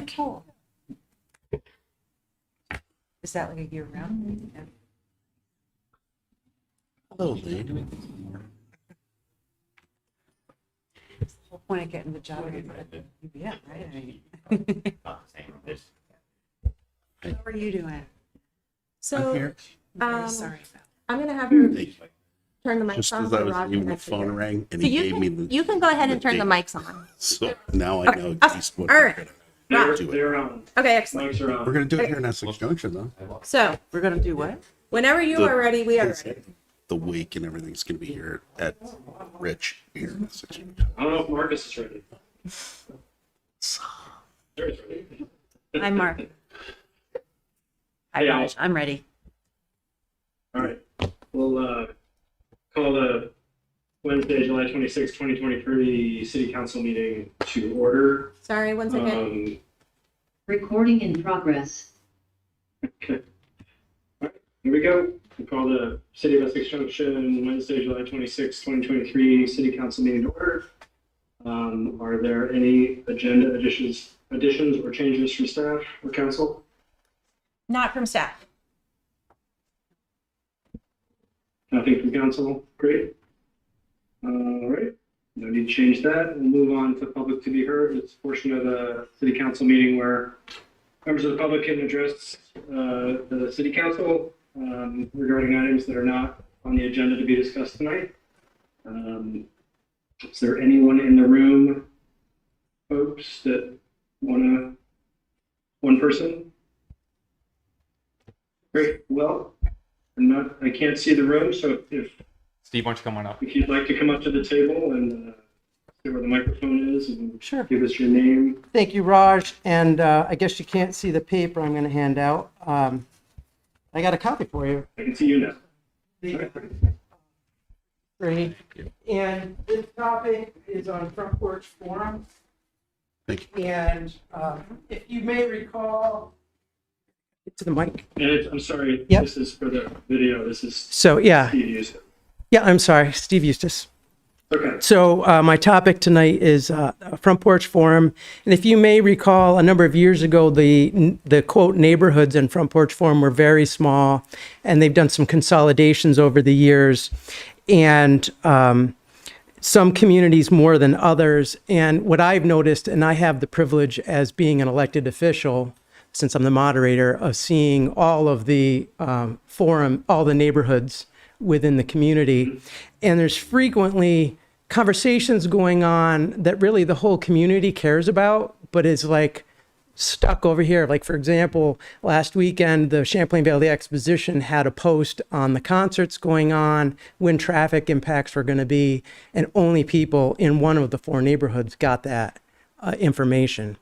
Cool. Is that like a year round? Yeah. Hello, Lee. The whole point of getting the job at UVM, right? I mean, how are you doing? I'm So here. I'm very sorry about I'm gonna have her Thank you. turn the mics Just on as I for was Raj. leaving, the phone rang and So he gave me the. you can go ahead and the turn the date. mics on. So now I know at least what All we're right. gonna Raj. do it. They're on. Okay, excellent. Mics are on. We're gonna do it here in Essex Junction, though. So We're gonna do what? whenever you The- are ready, we are ready. The wake and everything's gonna be here at Rich here in Essex Junction. I don't know if Marcus is ready. There's ready. I'm Mark. Hi, Hey, Raj. I'm ready. All right. We'll call the Wednesday, July 26, 2023 City Council meeting to order. Sorry, one second. Recording in progress. Okay. All right, here we go. We'll call the City of Essex Junction Wednesday, July 26, 2023 City Council meeting to order. Are there any agenda additions or changes from staff or council? Not from staff. Nothing from council. Great. All right. No need to change that. We'll move on to public to be heard. It's a portion of the city council meeting where members of the public can address the city council regarding items that are not on the agenda to be discussed tonight. Is there anyone in the room, folks, that one person? Great. Well, I can't see the room, so if Steve, why don't you come on up? you'd like to come up to the table and see where the microphone is and Sure. give us your name. Thank you, Raj. And I guess you can't see the paper I'm going to hand out. I got a copy for you. I can see you now. Great. And this topic is on Front Porch Forum. Thank you. And if you may recall, get to the mic. And I'm sorry, Yep. This is for the video. This is So yeah, Steve Houston. I'm sorry, Steve Eustace. Okay. So my topic tonight is Front Porch Forum. And if you may recall, a number of years ago, the quote neighborhoods in Front Porch Forum were very small, and they've done some consolidations over the years, and some communities more than others. And what I've noticed, and I have the privilege as being an elected official, since I'm the moderator, of seeing all of the forum, all the neighborhoods within the community. And there's frequently conversations going on that really the whole community cares about, but is like stuck over here. Like, for example, last weekend, the Champlain Valley Exposition had a post on the concerts going on, when traffic impacts were going to be, and only people in one of the four neighborhoods got that information.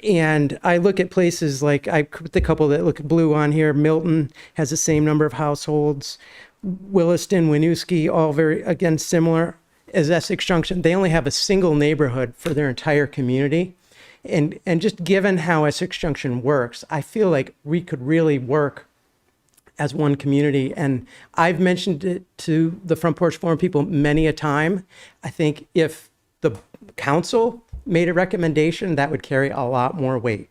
And I look at places like, I put the couple that look blue on here. Milton has the same number of households. Williston, Winooski, all very, again, similar as Essex Junction. They only have a single neighborhood for their entire community. And just given how Essex Junction works, I feel like we could really work as one community. And I've mentioned it to the Front Porch Forum people many a time. I think if the council made a recommendation, that would carry a lot more weight.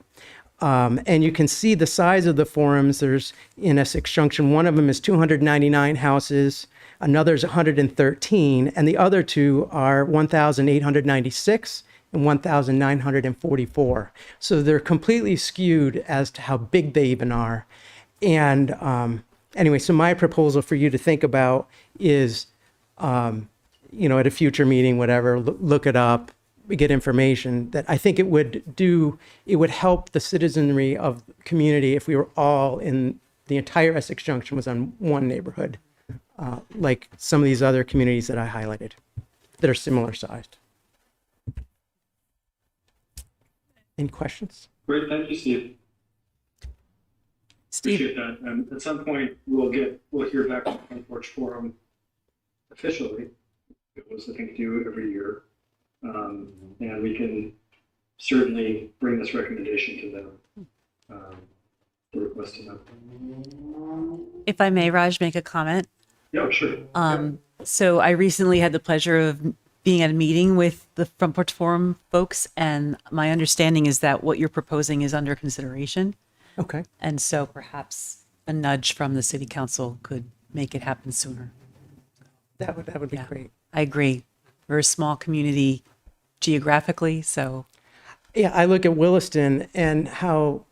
And you can see the size of the forums. There's in Essex Junction, one of them is 299 houses, another's 113, and the other two are 1,896 and 1,944. So they're completely skewed as to how big they even are. And anyway, so my proposal for you to think about is, at a future meeting, whatever, look it up, get information that I think it would help the citizenry of the community if we were all in the entire Essex Junction was on one neighborhood, like some of these other communities that I highlighted that are similar sized. Any questions? Great. Thank you, Steve. Steve, Appreciate that. At some point, we'll hear back from the Front Porch Forum officially. It was, I think, due every year. And we can certainly bring this recommendation to them, the request to them. if I may, Raj, make a comment. Yeah, sure. So I recently had the pleasure of being at a meeting with the Front Porch Forum folks, and my understanding is that what you're proposing is under consideration. Okay. And so perhaps a nudge from the city council could make it happen sooner. That would be Yeah. great. I agree. We're a small community geographically, so Yeah, I look at Williston and how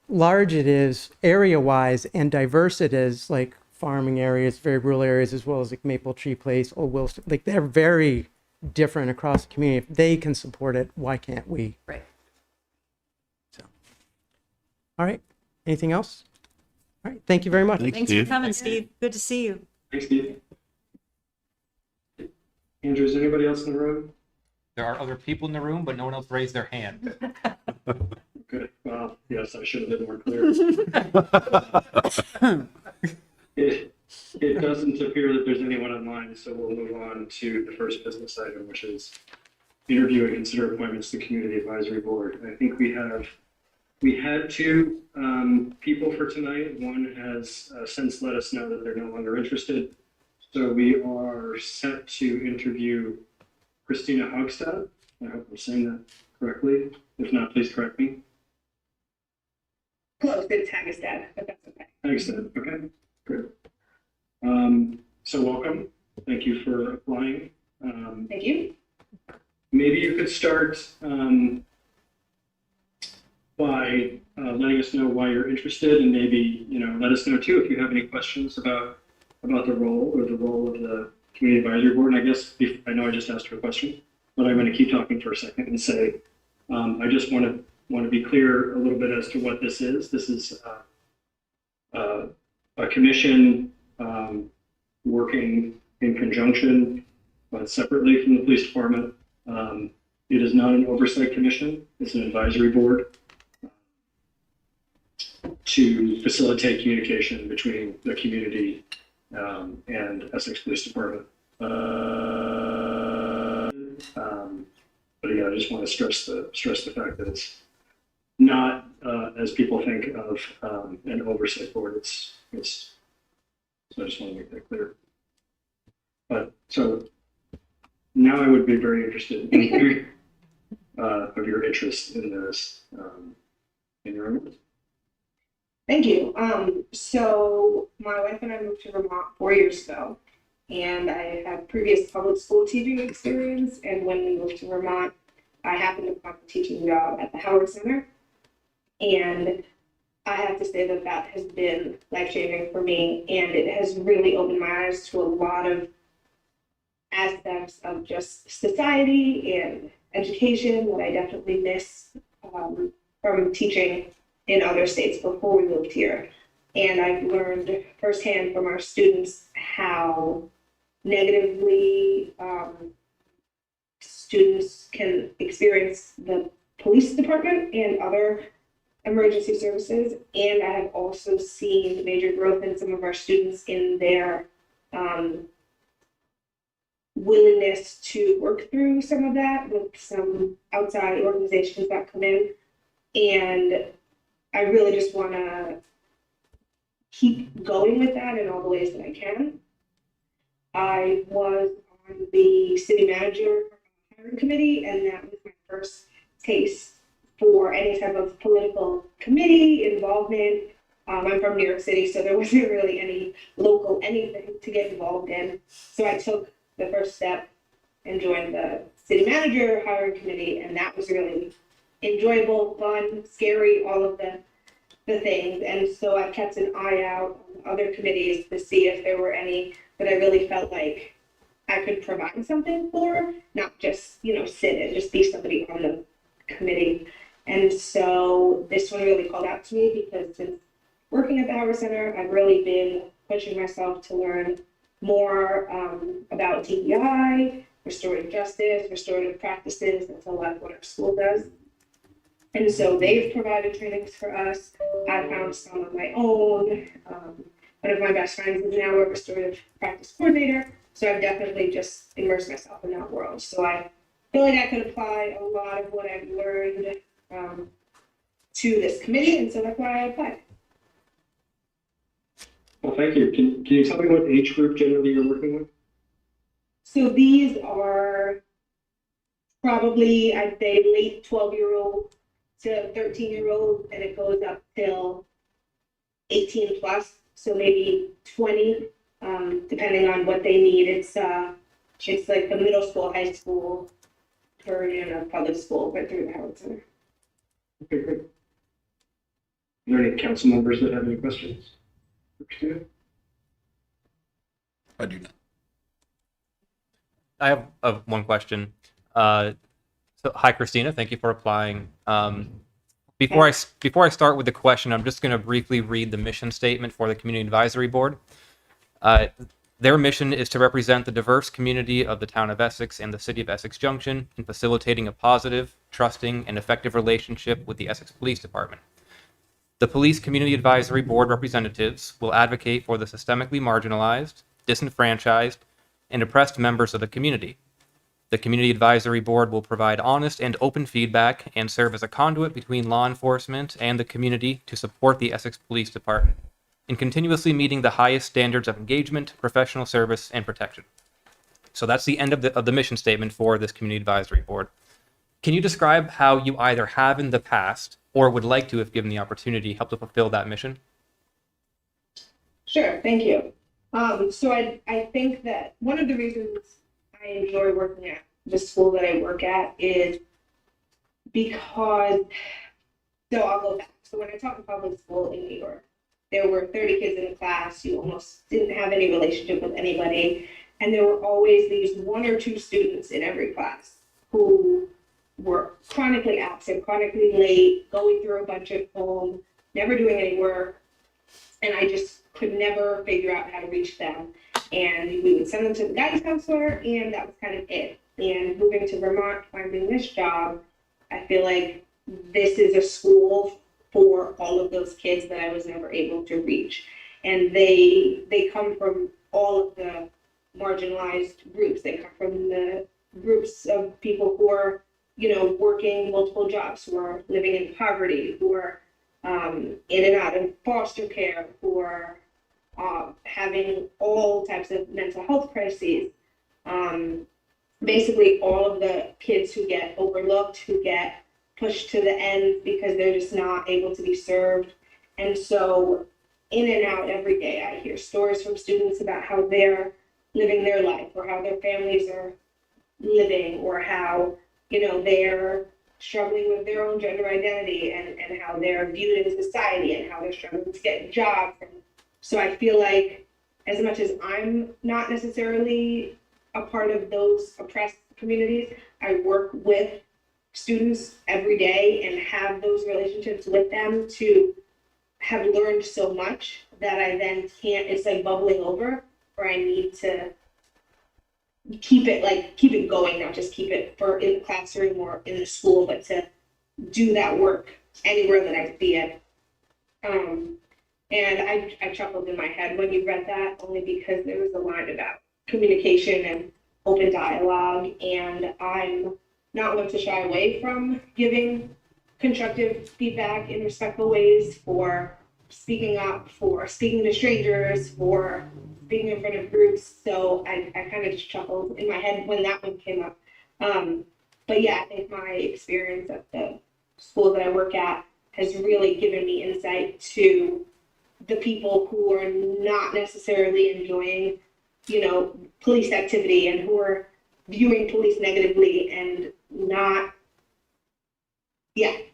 large it is area-wise and diverse it is, like farming areas, very rural areas, as well as like Maple Tree Place, Old Williston. Like they're very different across the community. If they can support it, why can't we? right. All right. Anything else? All right. Thank you very much. Thanks for coming, Steve. Good to see you. Thanks, Steve. Andrew, is anybody else in the room? There are other people in the room, but no one else raised their hand. Good. Well, yes, I should have been more clear. It doesn't appear that there's anyone online, so we'll move on to the first business item, which is interview and consider appointments to Community Advisory Board. I think we had two people for tonight. One has since let us know that they're no longer interested. So we are set to interview Christina Hogstad. I hope I'm saying that correctly. If not, please correct me. Close, it's Hagestad, but that's okay. Hogstad, okay, good. So welcome. Thank you for applying. Thank you. Maybe you could start by letting us know why you're interested, and maybe, let us know too if you have any questions about the role or the role of the Community Advisory Board. And I guess, I know I just asked her a question, but I'm going to keep talking for a second and say, I just want to be clear a little bit as to what this is. This is a commission working in conjunction, but separately from the police department. It is not an oversight commission. It's an advisory board to facilitate communication between the community and Essex Police Department. But yeah, I just want to stress the fact that it's not as people think of an oversight board. So I just want to make that clear. But so now I would be very interested in hearing of your interest in this in your own. Thank you. So my wife and I moved to Vermont 4 years ago, and I had previous public school teaching experience. And when we moved to Vermont, I happened to find a teaching job at the Howard Center. And I have to say that that has been life-changing for me, and it has really opened my eyes to a lot of aspects of just society and education that I definitely miss from teaching in other states before we moved here. And I've learned firsthand from our students how negatively students can experience the police department and other emergency services. And I have also seen major growth in some of our students in their willingness to work through some of that with some outside organizations that come in. And I really just want to keep going with that in all the ways that I can. I was on the city manager hiring committee, and that was my first taste for any type of political committee involvement. I'm from New York City, so there wasn't really any local anything to get involved in. So I took the first step and joined the city manager hiring committee, and that was really enjoyable, fun, scary, all of the things. And so I kept an eye out on other committees to see if there were any that I really felt like I could provide something for, not just, sit and just be somebody on the committee. And so this one really called out to me because since working at the Howard Center, I've really been pushing myself to learn more about DEI, restorative justice, restorative practices. That's a lot of what our school does. And so they've provided trainings for us. I found some of my own. One of my best friends is now a restorative practice coordinator. So I've definitely just immersed myself in that world. So I feel like I could apply a lot of what I've learned to this committee. And so that's why I applied. Well, thank you. Can you tell me what age group generally you're working with? So these are probably, I'd say, late 12-year-old to 13-year-old, and it goes up till 18 plus, so maybe 20, depending on what they need. It's like the middle school, high school version of public school, but through the Howard Center. Okay, great. Are there any council members that have any questions? Christina? I do not. I have one question. So, hi, Christina. Thank you for applying. Before I start with the question, I'm just going to briefly read the mission statement for the Community Advisory Board. Their mission is to represent the diverse community of the town of Essex and the city of Essex Junction in facilitating a positive, trusting, and effective relationship with the Essex Police Department. The Police Community Advisory Board representatives will advocate for the systemically marginalized, disenfranchised, and oppressed members of the community. The Community Advisory Board will provide honest and open feedback and serve as a conduit between law enforcement and the community to support the Essex Police Department in continuously meeting the highest standards of engagement, professional service, and protection. So that's the end of the mission statement for this Community Advisory Board. Can you describe how you either have in the past or would like to, if given the opportunity, help to fulfill that mission? Sure, thank you. So I think that one of the reasons I enjoy working at the school that I work at is because, so I'll go back. So when I taught in public school in New York, there were 30 kids in the class. You almost didn't have any relationship with anybody. And there were always these one or two students in every class who were chronically absent, chronically late, going through a bunch of home, never doing any work. And I just could never figure out how to reach them. And we would send them to the guidance counselor, and that was kind of it. And moving to Vermont, finding this job, I feel like this is a school for all of those kids that I was never able to reach. And they come from all of the marginalized groups. They come from the groups of people who are, working multiple jobs, who are living in poverty, who are in and out of foster care, who are having all types of mental health crises. Basically all of the kids who get overlooked, who get pushed to the end because they're just not able to be served. And so in and out every day, I hear stories from students about how they're living their life, or how their families are living, or how, they're struggling with their own gender identity, and how they're viewed in society, and how they're struggling to get jobs. And so I feel like, as much as I'm not necessarily a part of those oppressed communities, I work with students every day and have those relationships with them to have learned so much that I then can't, it's like bubbling over, where I need to keep it going, not just keep it for in the classroom or in the school, but to do that work anywhere that I see it. And I chuckled in my head when you read that, only because there was a line about communication and open dialogue, and I'm not one to shy away from giving constructive feedback in respectful ways, for speaking up, for speaking to strangers, for speaking in front of groups. So I kind of just chuckled in my head when that one came up. But yeah, I think my experience at the school that I work at has really given me insight to the people who are not necessarily enjoying, police activity, and who are viewing police negatively and not,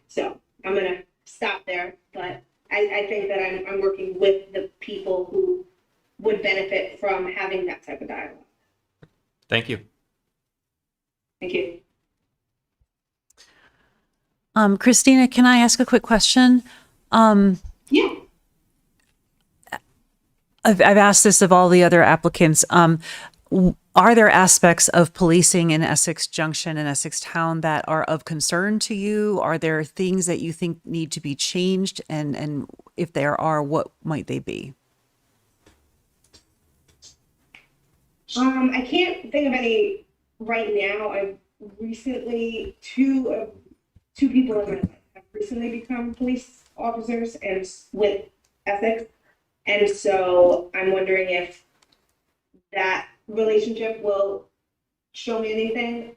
so I'm going to stop there. But I think that I'm working with the people who would benefit from having that type of dialogue. Thank you. Thank you. Christina, can I ask a quick question? Yeah. I've asked this of all the other applicants. Are there aspects of policing in Essex Junction and Essex Town that are of concern to you? Are there things that you think need to be changed? And if there are, what might they be? I can't think of any right now. I've recently, two people in my life have recently become police officers and with Essex. And so I'm wondering if that relationship will show me anything.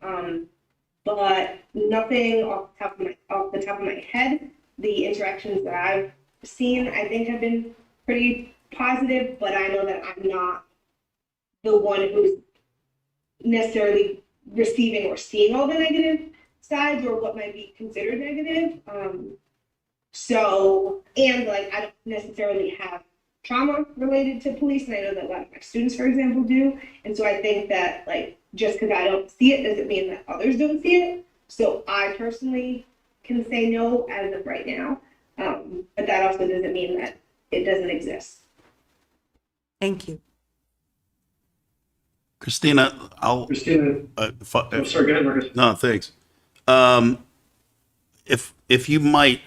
but nothing off the top of my head. The interactions that I've seen, I think, have been pretty positive, but I know that I'm not the one who's necessarily receiving or seeing all the negative sides or what might be considered negative. So, and like, I don't necessarily have trauma related to police, and I know that a lot of my students, for example, do. And so I think that, like, just because I don't see it doesn't mean that others don't see it. So I personally can say no as of right now, but that also doesn't mean that it doesn't exist. Thank you. Christina, Christina, oh, sorry, go ahead, Marcus. no, thanks. If you might,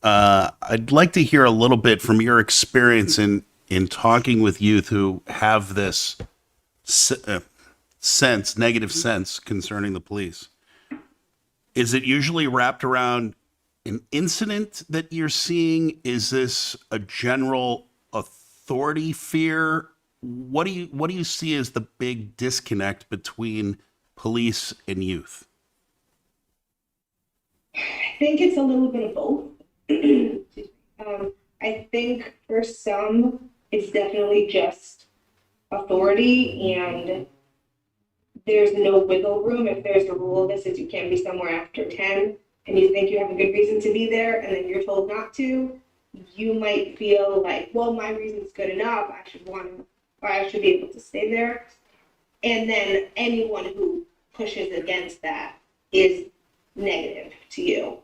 I'd like to hear a little bit from your experience in talking with youth who have this negative sense concerning the police. Is it usually wrapped around an incident that you're seeing? Is this a general authority fear? What do you see as the big disconnect between police and youth? I think it's a little bit of both. I think for some, it's definitely just authority, and there's no wiggle room. If there's a rule that says you can't be somewhere after 10 and you think you have a good reason to be there and then you're told not to, you might feel like, well, my reason's good enough. I should be able to stay there. And then anyone who pushes against that is negative to you.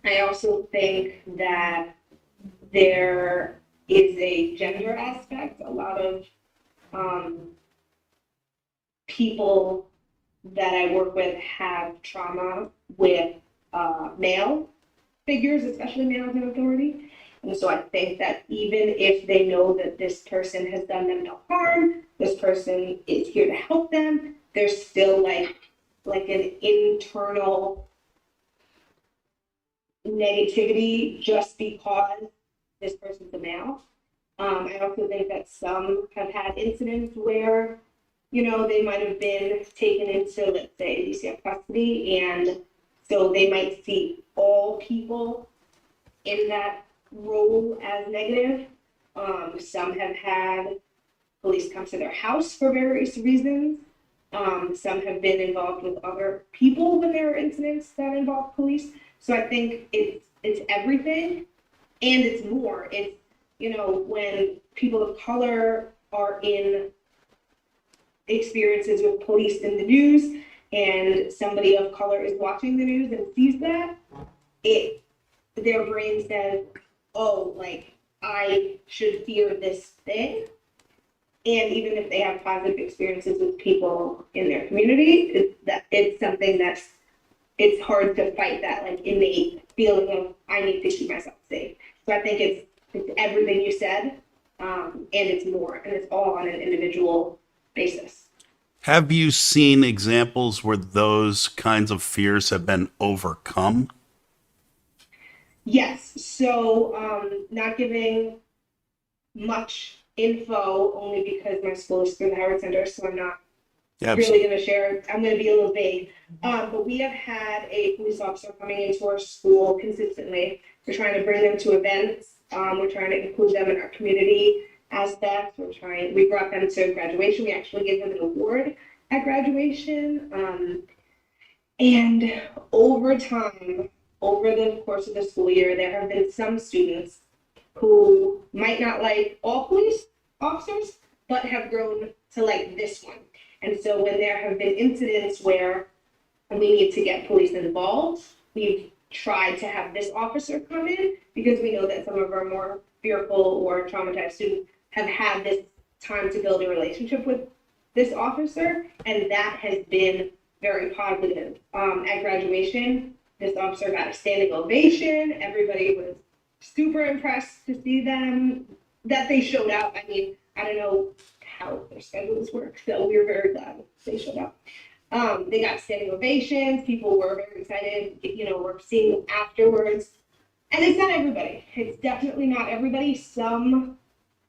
I also think that there is a gender aspect. A lot of people that I work with have trauma with male figures, especially males in authority. And so I think that even if they know that this person has done them no harm, this person is here to help them, there's still like an internal negativity just because this person's a male. I also think that some have had incidents where, they might have been taken into, let's say, DCF custody, and so they might see all people in that role as negative. Some have had police come to their house for various reasons. Some have been involved with other people when there are incidents that involve police. So I think it's everything, and it's more. It's, when people of color are in experiences with police in the news, and somebody of color is watching the news and sees that, their brain says, oh, like, I should fear this thing. And even if they have positive experiences with people in their community, it's something it's hard to fight that like innate feeling of I need to keep myself safe. So I think it's everything you said, and it's more, and it's all on an individual basis. Have you seen examples where those kinds of fears have been overcome? Yes. So not giving much info only because my school is through the Howard Center, so I'm not really going to share. I'm going to be a little vague. But we have had a police officer coming into our school consistently. We're trying to bring them to events. We're trying to include them in our community aspects. We brought them to graduation. We actually gave them an award at graduation. And over time, over the course of the school year, there have been some students who might not like all police officers, but have grown to like this one. And so when there have been incidents where we need to get police involved, we've tried to have this officer come in because we know that some of our more fearful or traumatized students have had this time to build a relationship with this officer, and that has been very positive. At graduation, this officer got a standing ovation. Everybody was super impressed to see them, that they showed up. I mean, I don't know how their schedules work, so we were very glad they showed up. They got standing ovations. People were very excited. We're seeing them afterwards. And it's not everybody. It's definitely not everybody. Some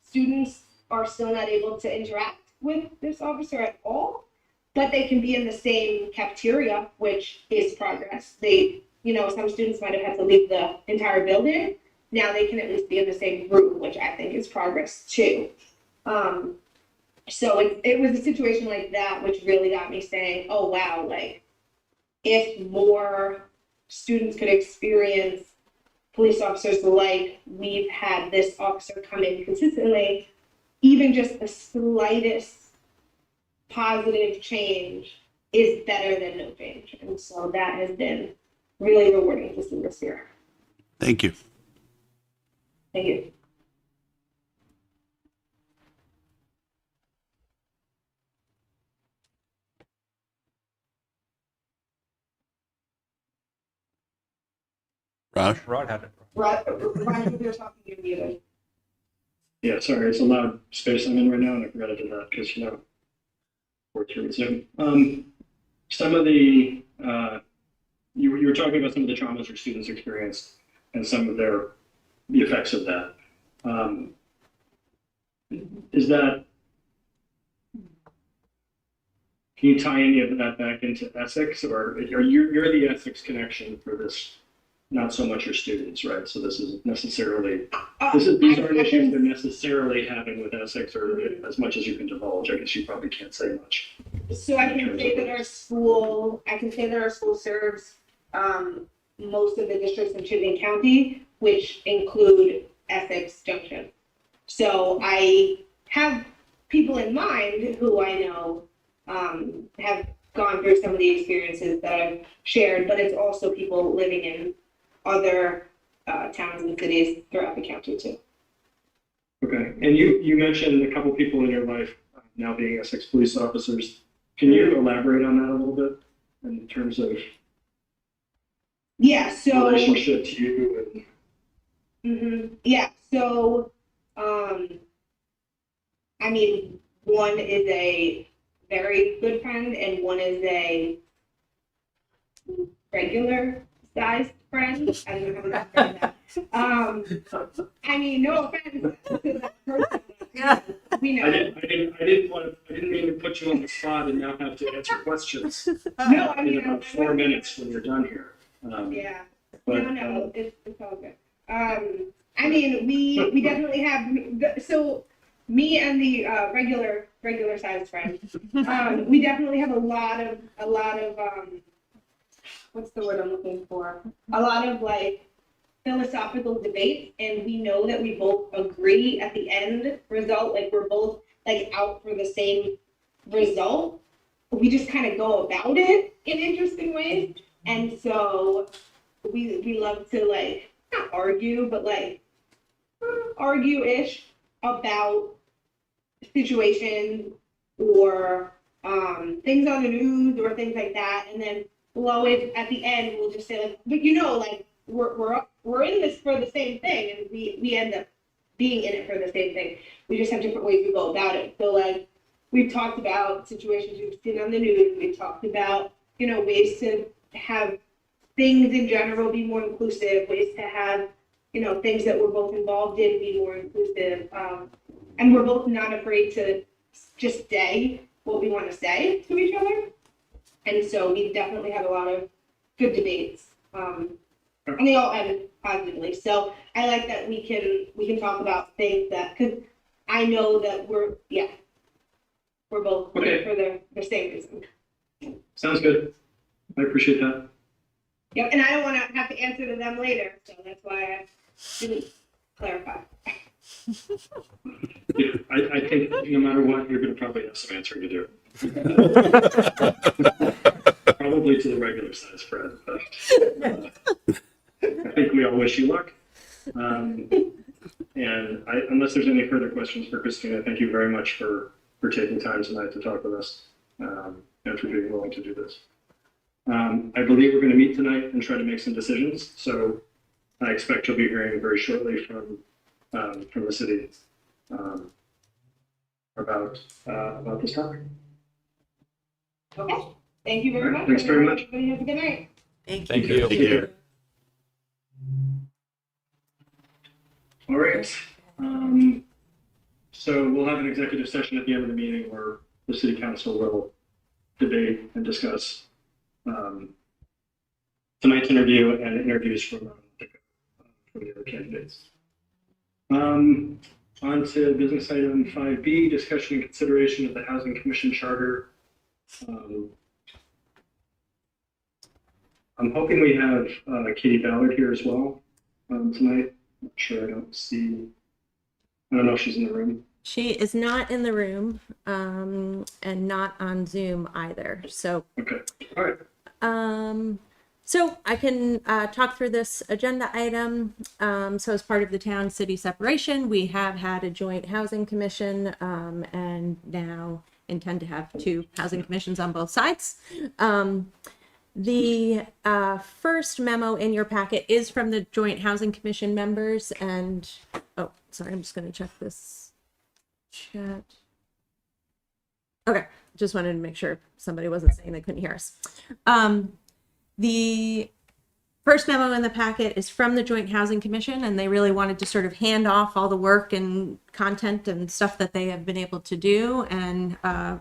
students are still not able to interact with this officer at all. but they can be in the same cafeteria, which is progress. They, some students might have had to leave the entire building. Now they can at least be in the same room, which I think is progress too. So it was a situation like that, which really got me saying, oh, wow, like if more students could experience police officers like we've had this officer come in consistently, even just the slightest positive change is better than no change. And so that has been really rewarding to see this year. Thank you. Thank you. Raj? Rod had it. Ryan, if you're talking, you're muted. Yeah, sorry, it's a loud space I'm in right now, and I forgot to do that because, we're through Zoom. Some of the, you were talking about some of the traumas your students experienced and some of the effects of that. Is that, can you tie any of that back into Essex, or you're the Essex connection for this? Not so much your students, right? So this isn't necessarily, these aren't issues they're necessarily having with Essex, or as much as you can divulge. I guess you probably can't say much. So I can say that our school serves most of the districts in Chittenden County, which include Essex Junction. So I have people in mind who I know have gone through some of the experiences that I've shared, but it's also people living in other towns and cities throughout the county too. Okay, and you mentioned a couple people in your life now being Essex police officers. Can you elaborate on that a little bit in terms of relationship to you? Yeah, so I mean, one is a very good friend and one is a regular sized friend. I don't know how to say that. I mean, no offense to that person. We know. I didn't mean to put you on the spot and now have to answer questions No, I mean, in about 4 minutes when you're done here. Yeah. But, No, it's all good. I mean, we definitely have, so me and the regular sized friend, we definitely have a lot of what's the word I'm looking for? A lot of like philosophical debates, and we know that we both agree at the end result, like we're both like out for the same result. We just kind of go about it in interesting ways. And so we love to like not argue, but like argue-ish about situations or things on the news or things like that. And then we'll always at the end we'll just say like, but like we're in this for the same thing, and we end up being in it for the same thing. We just have different ways to go about it. So like we've talked about situations we've seen on the news. We've talked about ways to have things in general be more inclusive, ways to have things that we're both involved in be more inclusive, and we're both not afraid to just say what we want to say to each other. And so we definitely have a lot of good debates, and they all end positively. So I like that we can talk about things that, because I know that we're both Okay. for the same reason. sounds good. I appreciate that. Yep, and I don't want to have to answer to them later, so that's why I didn't clarify. Yeah, I think no matter what, you're going to probably have some answering to do. Probably to the regular size friend, but I think we all wish you luck. And unless there's any further questions for Christina, thank you very much for taking time tonight to talk with us and for being willing to do this. I believe we're going to meet tonight and try to make some decisions. So I expect you'll be hearing very shortly from the city about this topic. Okay, thank you very much. Thanks very much. Everybody have a good night. Thank you. Thank you. All right. So we'll have an executive session at the end of the meeting where the city council will debate and discuss tonight's interview and interviews from the other candidates. On to business item 5B, discussion and consideration of the Housing Commission Charter. I'm hoping we have Katie Ballard here as well tonight. Not sure, I don't know if she's in the room. She is not in the room, and not on Zoom either. So, Okay, all right. so I can talk through this agenda item. So as part of the town city separation, we have had a joint housing commission, and now intend to have 2 housing commissions on both sides. The first memo in your packet is from the joint housing commission members, and oh, sorry, I'm just going to check this chat. Okay, just wanted to make sure somebody wasn't saying they couldn't hear us. The first memo in the packet is from the Joint Housing Commission, and they really wanted to sort of hand off all the work and content and stuff that they have been able to do and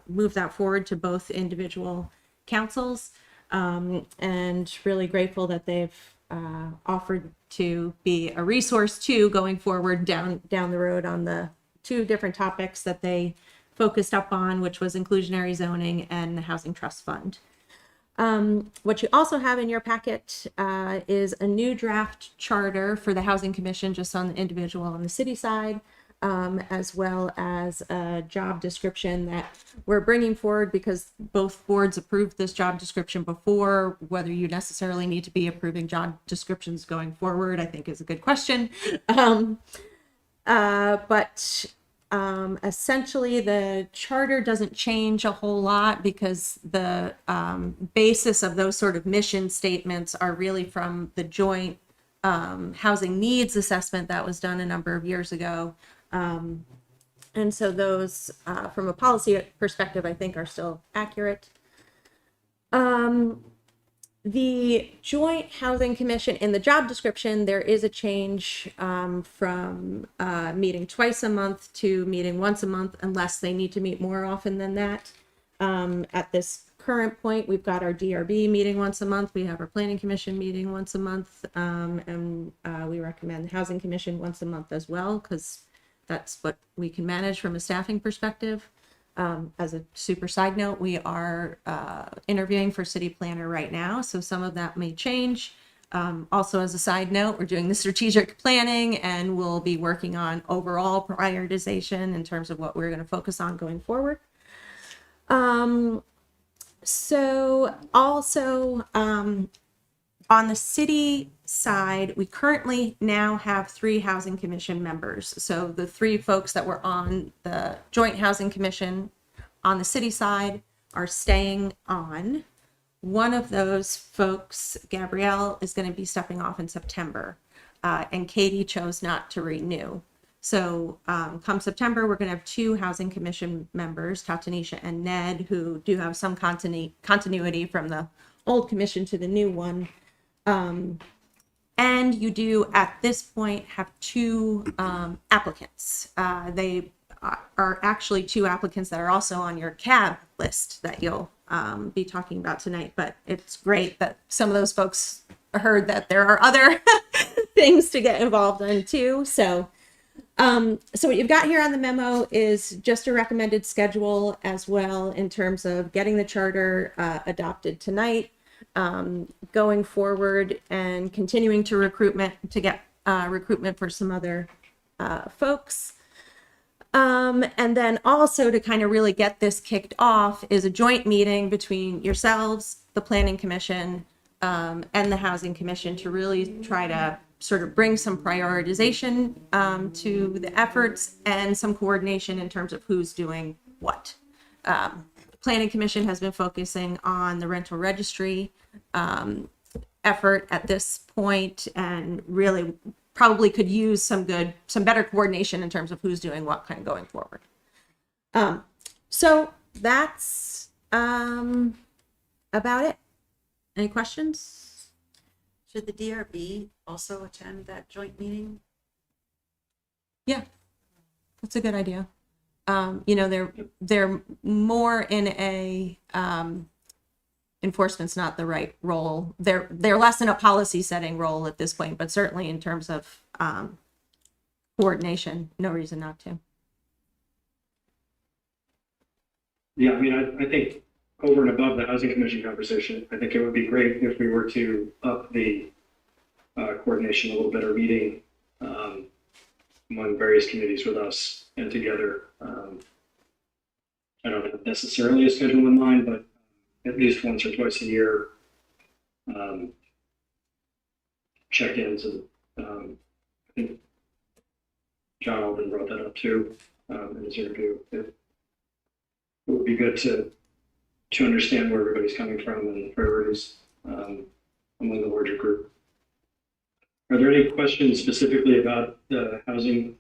move that forward to both individual councils. And really grateful that they've offered to be a resource too going forward down the road on the 2 different topics that they focused up on, which was inclusionary zoning and the Housing Trust Fund. What you also have in your packet is a new draft charter for the Housing Commission, just on the individual on the city side, as well as a job description that we're bringing forward because both boards approved this job description before. Whether you necessarily need to be approving job descriptions going forward, I think is a good question. Essentially the charter doesn't change a whole lot because the basis of those sort of mission statements are really from the joint housing needs assessment that was done a number of years ago. And so those, from a policy perspective, I think are still accurate. The Joint Housing Commission, in the job description, there is a change from meeting twice a month to meeting once a month, unless they need to meet more often than that. At this current point, we've got our DRB meeting once a month. We have our Planning Commission meeting once a month. And we recommend the Housing Commission once a month as well, because that's what we can manage from a staffing perspective. As a super side note, we are interviewing for city planner right now, so some of that may change. Also, as a side note, we're doing the strategic planning and we'll be working on overall prioritization in terms of what we're going to focus on going forward. So also on the city side, we currently now have 3 housing commission members. So the 3 folks that were on the joint housing commission on the city side are staying on. One of those folks, Gabrielle, is going to be stepping off in September, and Katie chose not to renew. So come September, we're going to have 2 housing commission members, Tatanisha and Ned, who do have some continuity from the old commission to the new one. And you do, at this point, have 2 applicants. They are actually 2 applicants that are also on your cab list that you'll be talking about tonight. But it's great that some of those folks heard that there are other things to get involved in too. So what you've got here on the memo is just a recommended schedule as well in terms of getting the charter adopted tonight. Going forward and continuing to get recruitment for some other folks. And then also to kind of really get this kicked off is a joint meeting between yourselves, the Planning Commission, and the Housing Commission to really try to sort of bring some prioritization to the efforts and some coordination in terms of who's doing what. Planning Commission has been focusing on the rental registry effort at this point, and really probably could use some better coordination in terms of who's doing what kind of going forward. So that's about it. Any questions? Should the DRB also attend that joint meeting? Yeah, that's a good idea. they're more in a enforcement's not the right role. They're less in a policy setting role at this point, but certainly in terms of coordination, no reason not to. Yeah, I mean, I think over and above the housing commission conversation, I think it would be great if we were to up the coordination a little bit, or meeting among various committees with us and together. I don't have necessarily a schedule in mind, but at least once or twice a year, check-ins. And I think John Alden brought that up too in his interview. It would be good to understand where everybody's coming from and the priorities among the larger group. Are there any questions specifically about the Housing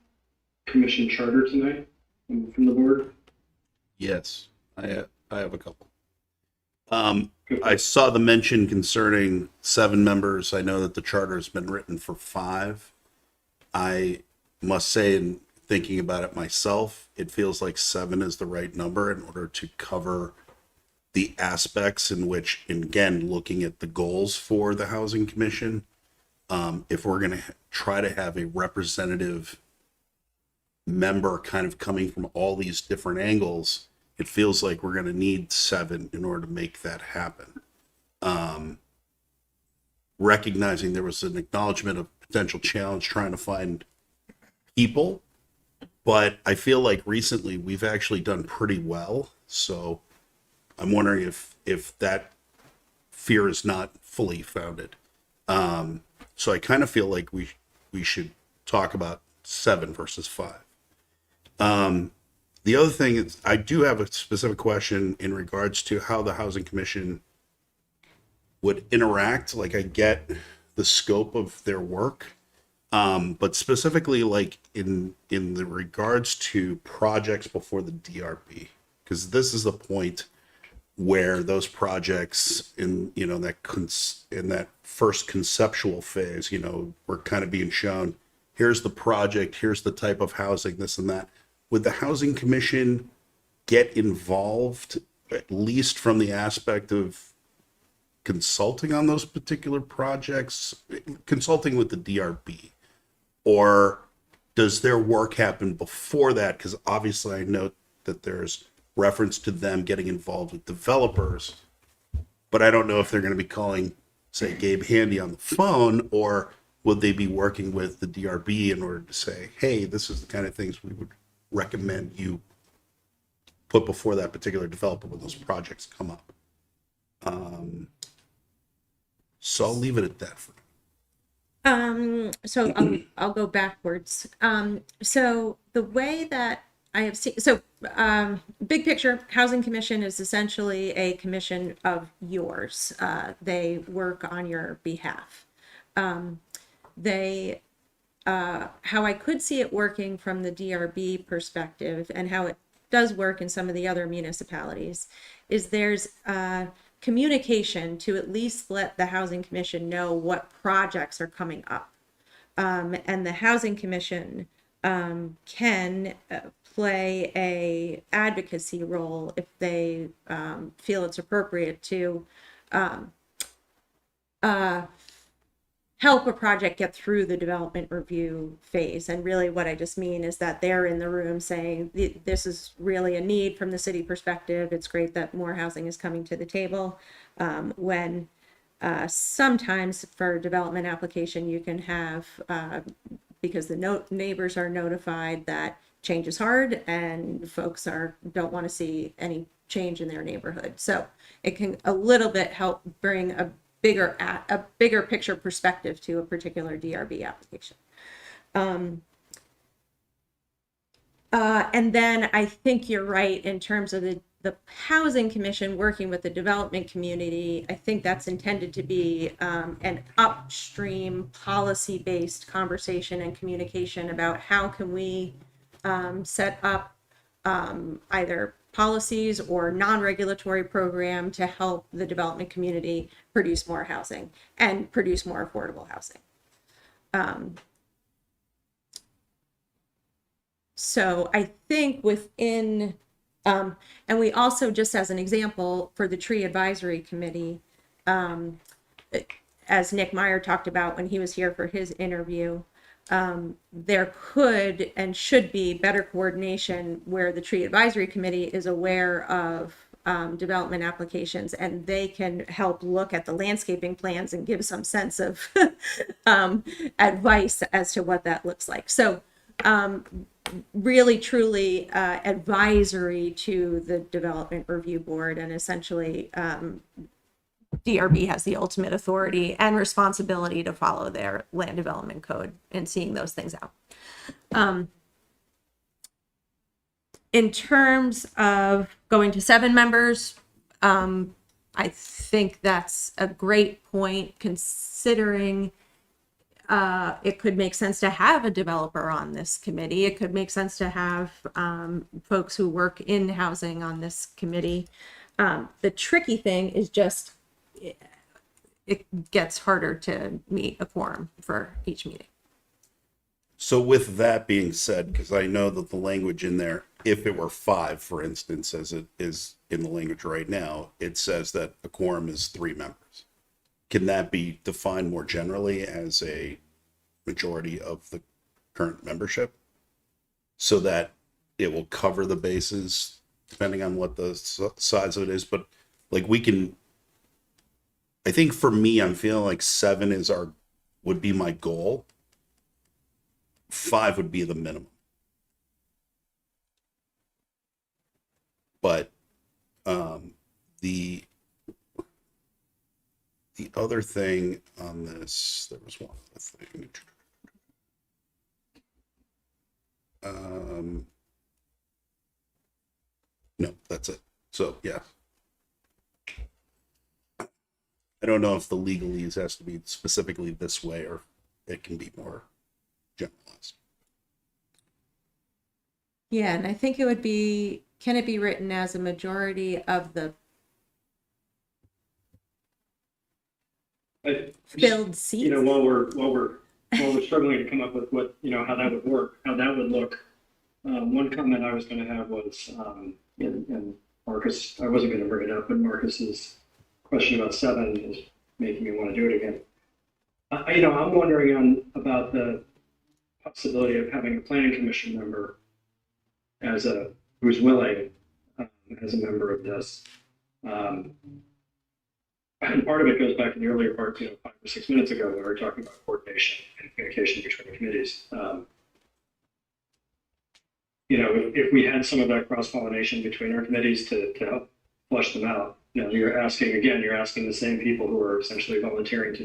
Commission charter tonight from the board? Yes, I have a couple. I saw the mention concerning 7 members. I know that the charter has been written for 5. I must say, in thinking about it myself, it feels like 7 is the right number in order to cover the aspects in which, and again, looking at the goals for the Housing Commission, if we're going to try to have a representative member kind of coming from all these different angles, it feels like we're going to need 7 in order to make that happen. Recognizing there was an acknowledgement of potential challenge trying to find people, but I feel like recently we've actually done pretty well. So I'm wondering if that fear is not fully founded. So I kind of feel like we should talk about 7 versus 5. The other thing is, I do have a specific question in regards to how the Housing Commission would interact. Like, I get the scope of their work, but specifically like in the regards to projects before the DRB, because this is the point where those projects in that first conceptual phase, we're kind of being shown, here's the project, here's the type of housing, this and that. Would the Housing Commission get involved, at least from the aspect of consulting on those particular projects, consulting with the DRB? Or does their work happen before that? Because obviously I note that there's reference to them getting involved with developers, but I don't know if they're going to be calling, say, Gabe Handy on the phone, or would they be working with the DRB in order to say, hey, this is the kind of things we would recommend you put before that particular developer when those projects come up. So I'll leave it at that for now. So I'll go backwards. So the way that I have seen, big picture, Housing Commission is essentially a commission of yours. They work on your behalf. How I could see it working from the DRB perspective, and how it does work in some of the other municipalities, is there's communication to at least let the Housing Commission know what projects are coming up. And the Housing Commission can play a advocacy role if they feel it's appropriate to help a project get through the development review phase. And really what I just mean is that they're in the room saying, this is really a need from the city perspective. It's great that more housing is coming to the table. When sometimes for development application, you can have, because the neighbors are notified that change is hard and folks don't want to see any change in their neighborhood. So it can a little bit help bring a bigger picture perspective to a particular DRB application. And then I think you're right in terms of the Housing Commission working with the development community. I think that's intended to be an upstream policy-based conversation and communication about how can we set up either policies or non-regulatory program to help the development community produce more housing and produce more affordable housing. So I think within, and we also, just as an example, for the tree advisory committee, as Nick Meyer talked about when he was here for his interview, there could and should be better coordination where the tree advisory committee is aware of development applications, and they can help look at the landscaping plans and give some sense of advice as to what that looks like. So really truly advisory to the development review board, and essentially DRB has the ultimate authority and responsibility to follow their land development code and seeing those things out. In terms of going to 7 members, I think that's a great point, considering it could make sense to have a developer on this committee. It could make sense to have folks who work in housing on this committee. The tricky thing is just it gets harder to meet a quorum for each meeting. So with that being said, because I know that the language in there, if it were 5, for instance, as it is in the language right now, it says that a quorum is 3 members. Can that be defined more generally as a majority of the current membership so that it will cover the bases depending on what the size of it is? But like we can, I think for me, I'm feeling like 7 would be my goal. 5 would be the minimum. But the other thing on this, there was one other thing. No, that's it. So yeah. I don't know if the legalese has to be specifically this way or it can be more generalized. Yeah, and I think it would be, can it be written as a majority of the filled seats? You know, while we're struggling to come up with what, you know, how that would work, how that would look, one comment I was going to have was, and Marcus, I wasn't going to bring it up, but Marcus's question about 7 is making me want to do it again. You know, I'm wondering about the possibility of having a planning commission member who's willing as a member of this. And part of it goes back to the earlier part, you know, 5 or 6 minutes ago when we were talking about coordination and communication between the committees. You know, if we had some of that cross-pollination between our committees to help flush them out, you know, you're asking the same people who are essentially volunteering to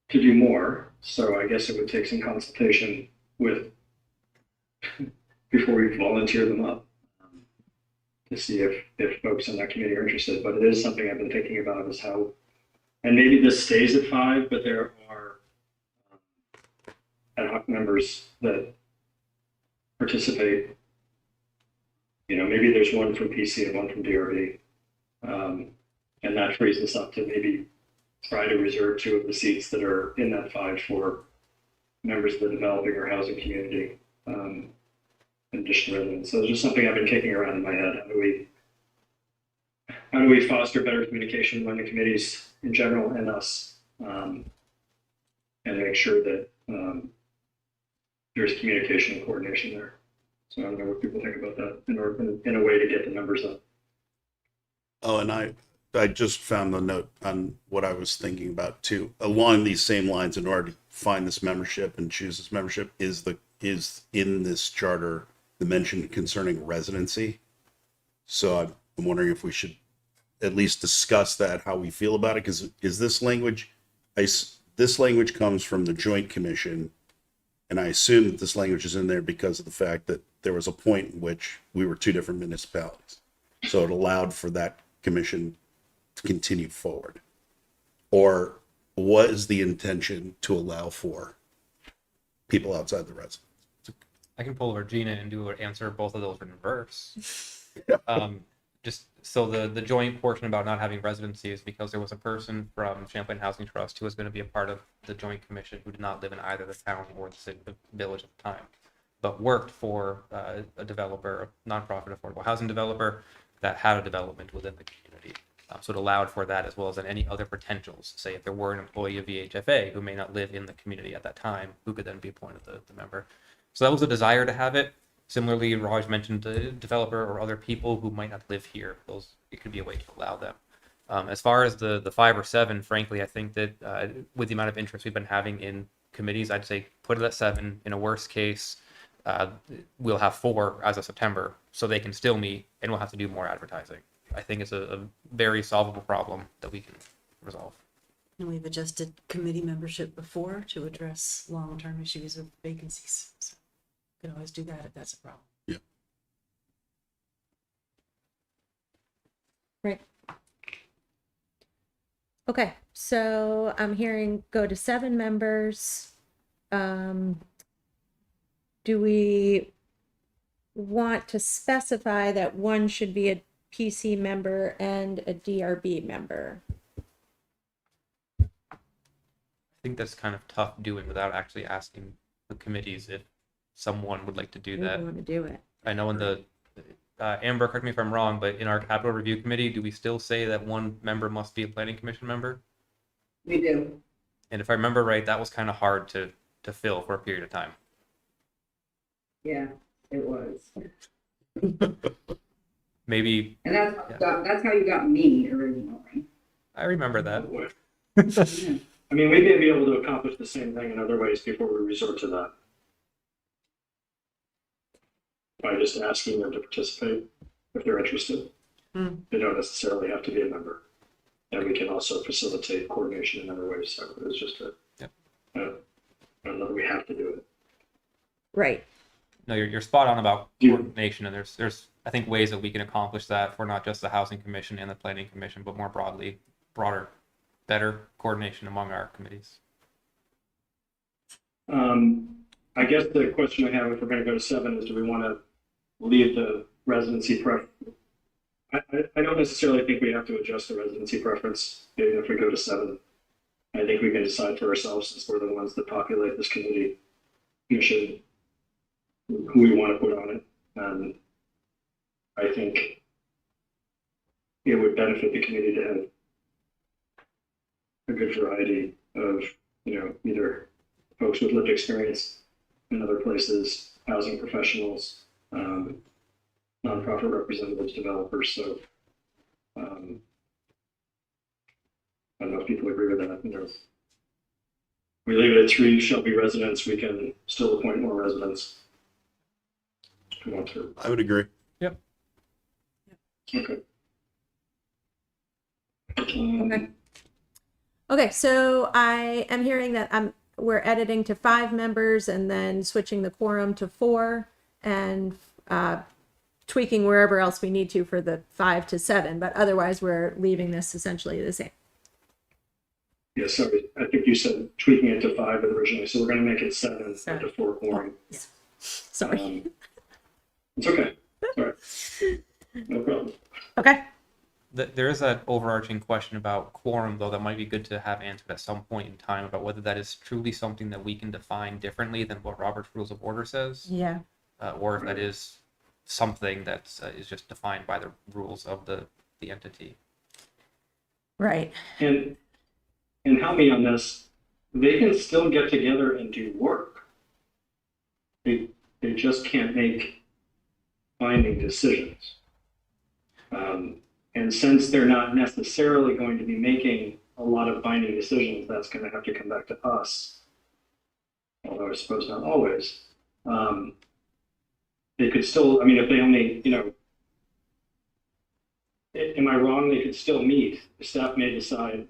do more. So I guess it would take some consultation with before we volunteer them up to see if folks in that committee are interested. But it is something I've been thinking about, is how, and maybe this stays at 5, but there are ad hoc members that participate. You know, maybe there's one from PC and one from DRB. And that frees us up to maybe try to reserve 2 of the seats that are in that 5 for members of the developing or housing community, in addition to residents. So it's just something I've been kicking around in my head. How do we foster better communication among the committees in general and us, and make sure that there's communication and coordination there. So I don't know what people think about that in a way to get the numbers up. Oh, and I just found the note on what I was thinking about too. Along these same lines, in order to find this membership and choose this membership, is in this charter the mention concerning residency. So I'm wondering if we should at least discuss that, how we feel about it, because is this language, this language comes from the Joint Commission, and I assume that this language is in there because of the fact that there was a point in which we were 2 different municipalities. So it allowed for that commission to continue forward. Or was the intention to allow for people outside the residence? I can pull Regina and answer both of those in reverse. Just so the joint portion about not having residency is because there was a person from Champlain Housing Trust who was going to be a part of the joint commission who did not live in either the town or the city, the village at the time. but worked for a developer, a nonprofit affordable housing developer that had a development within the community. So it allowed for that as well as any other potentials. Say if there were an employee of VHFA who may not live in the community at that time, who could then be appointed the member. So that was a desire to have it. Similarly, Raj mentioned a developer or other people who might not live here. It could be a way to allow them. As far as the 5 or 7, frankly, I think that with the amount of interest we've been having in committees, I'd say put it at 7. In a worst case, we'll have 4 as of September, so they can still meet, and we'll have to do more advertising. I think it's a very solvable problem that we can resolve. And we've adjusted committee membership before to address long-term issues of vacancies. So we can always do that if that's a problem. Yeah. Right. Okay, so I'm hearing go to 7 members. Do we want to specify that one should be a PC member and a DRB member? I think that's kind of tough doing without actually asking the committees if someone would like to do that. We want to do it. I know in the Amber, correct me if I'm wrong, but in our capital review committee, do we still say that one member must be a planning commission member? We do. And if I remember right, that was kind of hard to fill for a period of time. Yeah, it was. Maybe And that's how you got me originally. I remember that. Yeah. I mean, we may be able to accomplish the same thing in other ways before we resort to that. By just asking them to participate if they're interested. They don't necessarily have to be a member. And we can also facilitate coordination in other ways. So it's just I don't know that we have to do it. Right. No, you're spot on about Yeah. coordination, and there's I think ways that we can accomplish that for not just the housing commission and the planning commission, but more broader, better coordination among our committees. I guess the question I have, if we're going to go to 7, is do we want to leave the residency preference? I don't necessarily think we have to adjust the residency preference even if we go to 7. I think we can decide for ourselves, since we're the ones that populate this committee commission, who we want to put on it. I think it would benefit the committee to have a good variety of, either folks with lived experience in other places, housing professionals, nonprofit representatives, developers. So I don't know if people agree with that. We leave it at 3 shall be residents. We can still appoint more residents if we want to. I would agree. Yep. Okay. Okay. Okay, so I am hearing that we're editing to 5 members and then switching the quorum to 4 and tweaking wherever else we need to for the 5 to 7, but otherwise we're leaving this essentially the same. Yeah, sorry. I think you said tweaking it to 5 originally, so we're going to make it 7 to 4 quorum. Sorry. It's okay. All right. No problem. Okay. There is that overarching question about quorum, though, that might be good to have answered at some point in time about whether that is truly something that we can define differently than what Robert's Rules of Order says, Yeah. or if that is something that is just defined by the rules of the entity. Right. And help me on this. They can still get together and do work. They just can't make binding decisions. And since they're not necessarily going to be making a lot of binding decisions, that's going to have to come back to us. Although I suppose not always. They could still, I mean, if they only, am I wrong? They could still meet. The staff may decide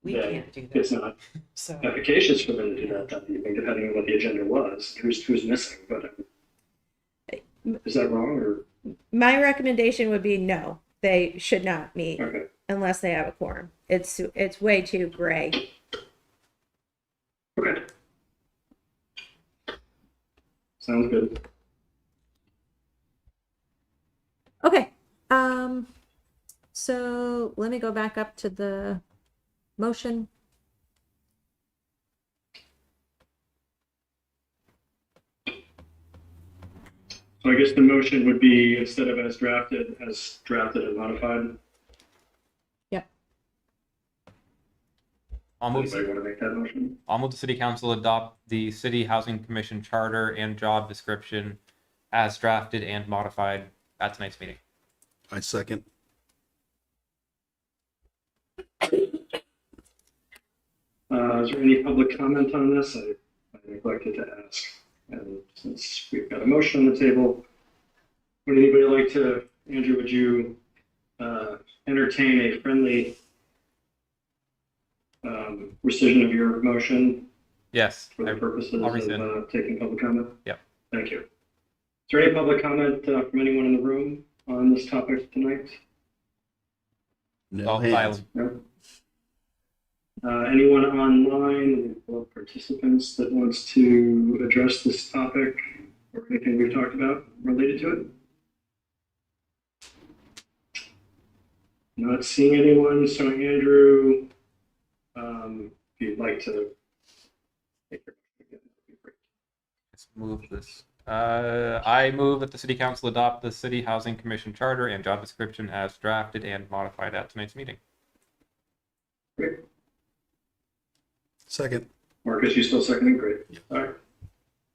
We that can't do it's that. not So efficacious for them to do that evening, depending on what the agenda was, who's missing. But is that wrong or? My recommendation would be no, they should not meet Okay. unless they have a quorum. It's way too gray. Okay. Sounds good. Okay. So let me go back up to the motion. So I guess the motion would be instead of as drafted and modified. Yep. Anybody want to make that motion? I'll move the city council adopt the city housing commission charter and job description as drafted and modified at tonight's meeting. I second. Is there any public comment on this? I neglected to ask. And since we've got a motion on the table, would anybody like to, Andrew, would you entertain a friendly rescission of your motion Yes. for the purposes I'll rescind. of taking public comment? Yep. Thank you. Is there any public comment from anyone in the room on this topic tonight? No Oh, hands. silent. No? Anyone online, or participants that wants to address this topic or anything we've talked about related to it? Not seeing anyone, so Andrew, if you'd like to take your again, that'd be great. Let's move this. I move that the city council adopt the city housing commission charter and job description as drafted and modified at tonight's meeting. Great. Second. Marcus, you still seconding? Great. All right.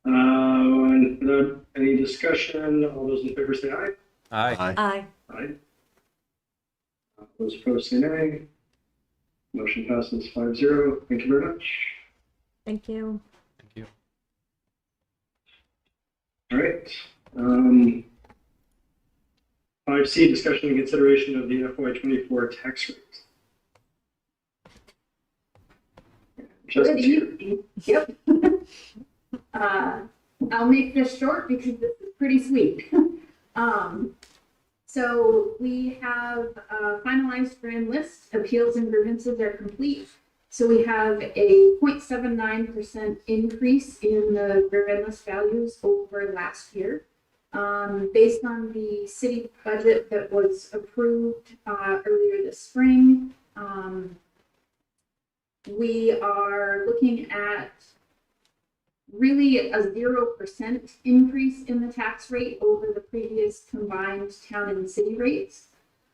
And without any discussion, all those in favor say aye. Aye. Aye. Aye. Those opposed say nay. Motion passes 5-0. Thank you very much. Thank you. Thank you. All right. 5C, discussion and consideration of the FY24 tax rate. Good evening. Yep. I'll make this short because this is pretty sweet. So we have a finalized grand list. Appeals and grievances are complete. So we have a 0.79% increase in the grand list values over last year. Based on the city budget that was approved earlier this spring, we are looking at really a 0% increase in the tax rate over the previous combined town and city rates.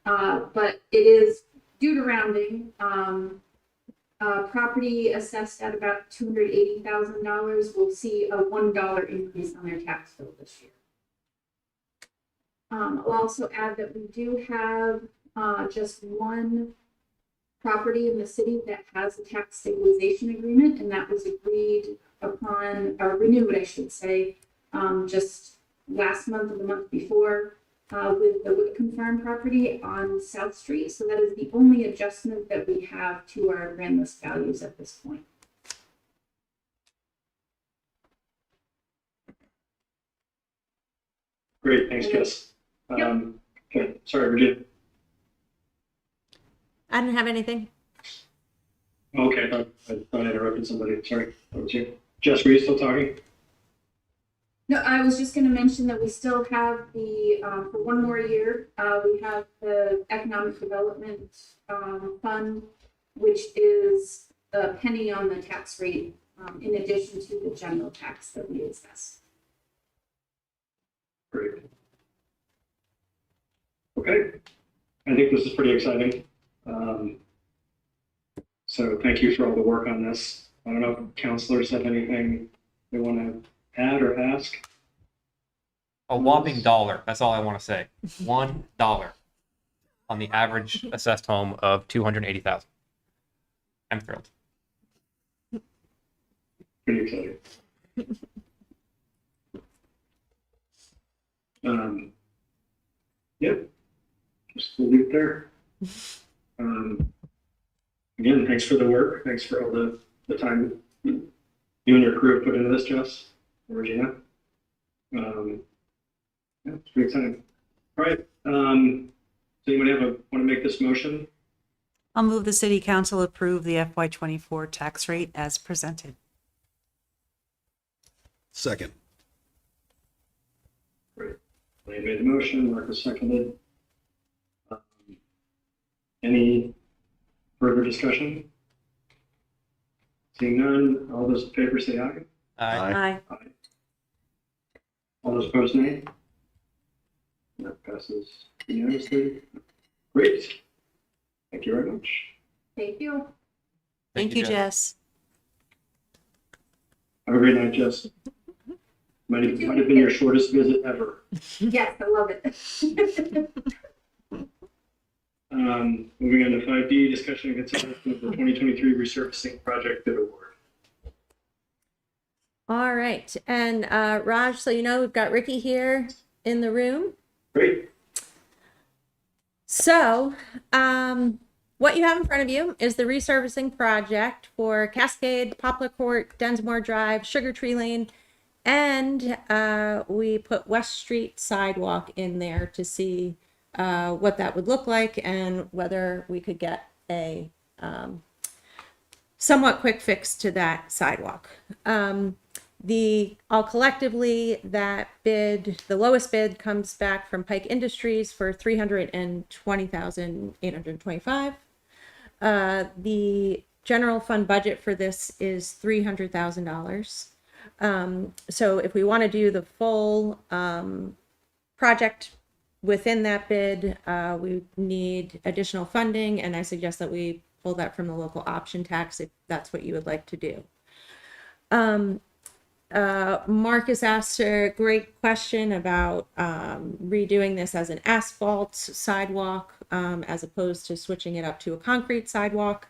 But it is due to rounding. Property assessed at about $280,000 will see a $1 increase on their tax bill this year. I'll also add that we do have just one property in the city that has a tax stabilization agreement, and that was agreed upon, or renewed, I should say, just last month or the month before with the Whitcomb Farm property on South Street. So that is the only adjustment that we have to our grand list values at this point. Great, thanks, Jess. Yep. Okay, sorry, Virginia. I didn't have anything. Okay, I thought I interrupted somebody. Sorry, that was you. Jess, were you still talking? No, I was just going to mention that we still have the, for one more year, we have the Economic Development Fund, which is a penny on the tax rate, in addition to the general tax that we assess. Great. Okay, I think this is pretty exciting. So thank you for all the work on this. I don't know if counselors have anything they want to add or ask. A whopping $1. That's all I want to say. $1 on the average assessed home of $280,000. I'm thrilled. Pretty exciting. Yep, just we'll leave it there. Again, thanks for the work. Thanks for all the time you and your crew have put into this, Jess, Regina. Yeah, it's pretty exciting. All right. Does anybody want to make this motion? I'll move the city council approve the FY24 tax rate as presented. Second. Great. Wayne made the motion, Marcus seconded. Any further discussion? Seeing none, all those in favor say aye. Aye. Aye. Aye. All those opposed, nay. That passes unanimously. Great. Thank you very much. Thank you. Thank you, Jess. Have a great night, Jess. Might have been your shortest visit ever. Yes, I love it. Moving on to 5D, discussion and consideration of the 2023 resurfacing project bid award. All right. And Raj, so you know, we've got Ricky here in the room. Great. So, what you have in front of you is the resurfacing project for Cascade, Poplar Court, Densmore Drive, Sugar Tree Lane, and we put West Street Sidewalk in there to see what that would look like and whether we could get a somewhat quick fix to that sidewalk. All collectively, that bid, the lowest bid comes back from Pike Industries for $320,825. The general fund budget for this is $300,000. So if we want to do the full project within that bid, we need additional funding, and I suggest that we pull that from the local option tax if that's what you would like to do. Marcus asked a great question about redoing this as an asphalt sidewalk as opposed to switching it up to a concrete sidewalk.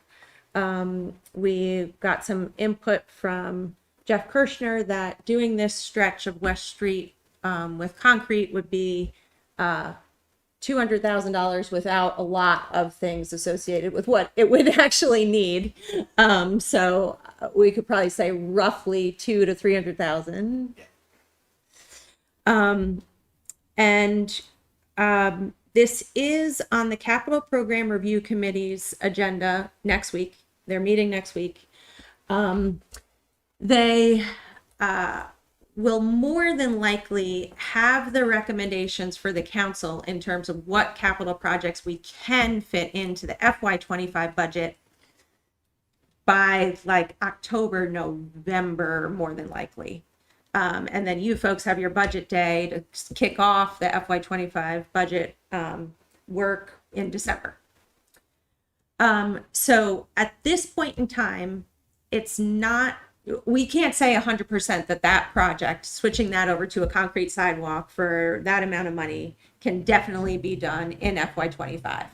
We got some input from Jeff Kirshner that doing this stretch of West Street with concrete would be $200,000 without a lot of things associated with what it would actually need. So we could probably say roughly $200,000 to $300,000. This is on the Capital Program Review Committee's agenda next week. They're meeting next week. They will more than likely have the recommendations for the council in terms of what capital projects we can fit into the FY25 budget by like October, November, more than likely. And then you folks have your budget day to kick off the FY25 budget work in December. So at this point in time, it's not, we can't say 100% that project, switching that over to a concrete sidewalk for that amount of money, can definitely be done in FY25.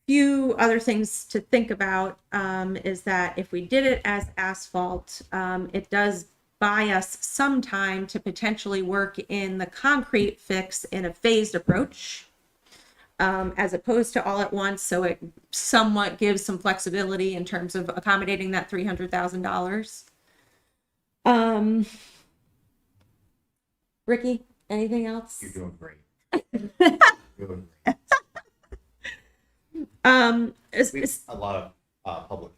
Few other things to think about is that if we did it as asphalt, it does buy us some time to potentially work in the concrete fix in a phased approach. As opposed to all at once, so it somewhat gives some flexibility in terms of accommodating that $300,000. Ricky, anything else? You're doing great. It's A lot of public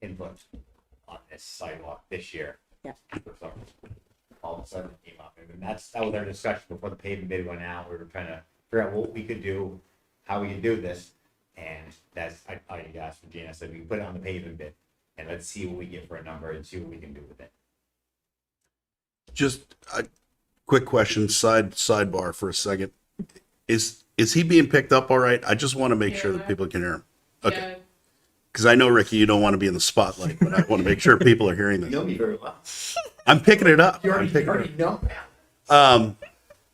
input on this sidewalk this year. Yeah. So all of a sudden it came up, and that was our discussion before the paving bid went out. We were trying to figure out what we could do, how we could do this, and I asked Regina. I said we can put it on the paving bid, and let's see what we get for a number and see what we can do with it. Just a quick question, sidebar for a second. Is he being picked up all right? I just want to make sure that people can hear him. Okay. Because I know, Ricky, you don't want to be in the spotlight, but I want to make sure people are hearing You know this. me very well. I'm picking it up. You I'm already picking it up. know that.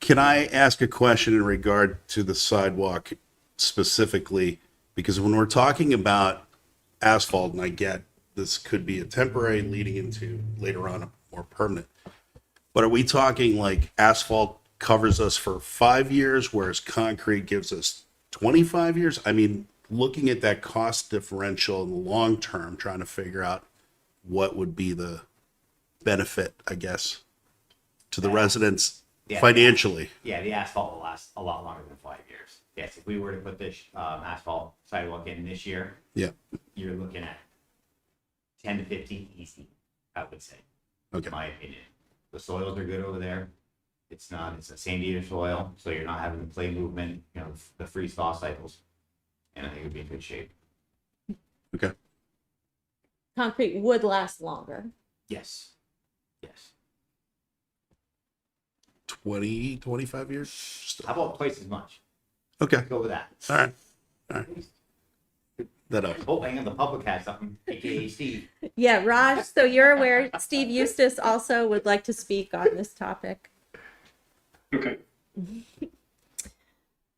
Can I ask a question in regard to the sidewalk specifically? Because when we're talking about asphalt, and I get this could be a temporary leading into later on a more permanent, but are we talking like asphalt covers us for 5 years, whereas concrete gives us 25 years? I mean, looking at that cost differential in the long term, trying to figure out what would be the benefit, I guess, to the residents financially. Yeah, the asphalt will last a lot longer than 5 years. Yes, if we were to put this asphalt sidewalk in this year, Yeah. you're looking at 10 to 15 easy, I would say. Okay. In my opinion. The soils are good over there. It's a sandier soil, so you're not having the clay movement, the freeze thaw cycles. And I think it would be in good shape. Okay. concrete would last longer. Yes. Yes. 20, 25 years? How about twice as much? Okay. Go with that. All right. That up. Hoping the public has something, aka Steve. Yeah, Raj, so you're aware, Steve Eustace also would like to speak on this topic. Okay.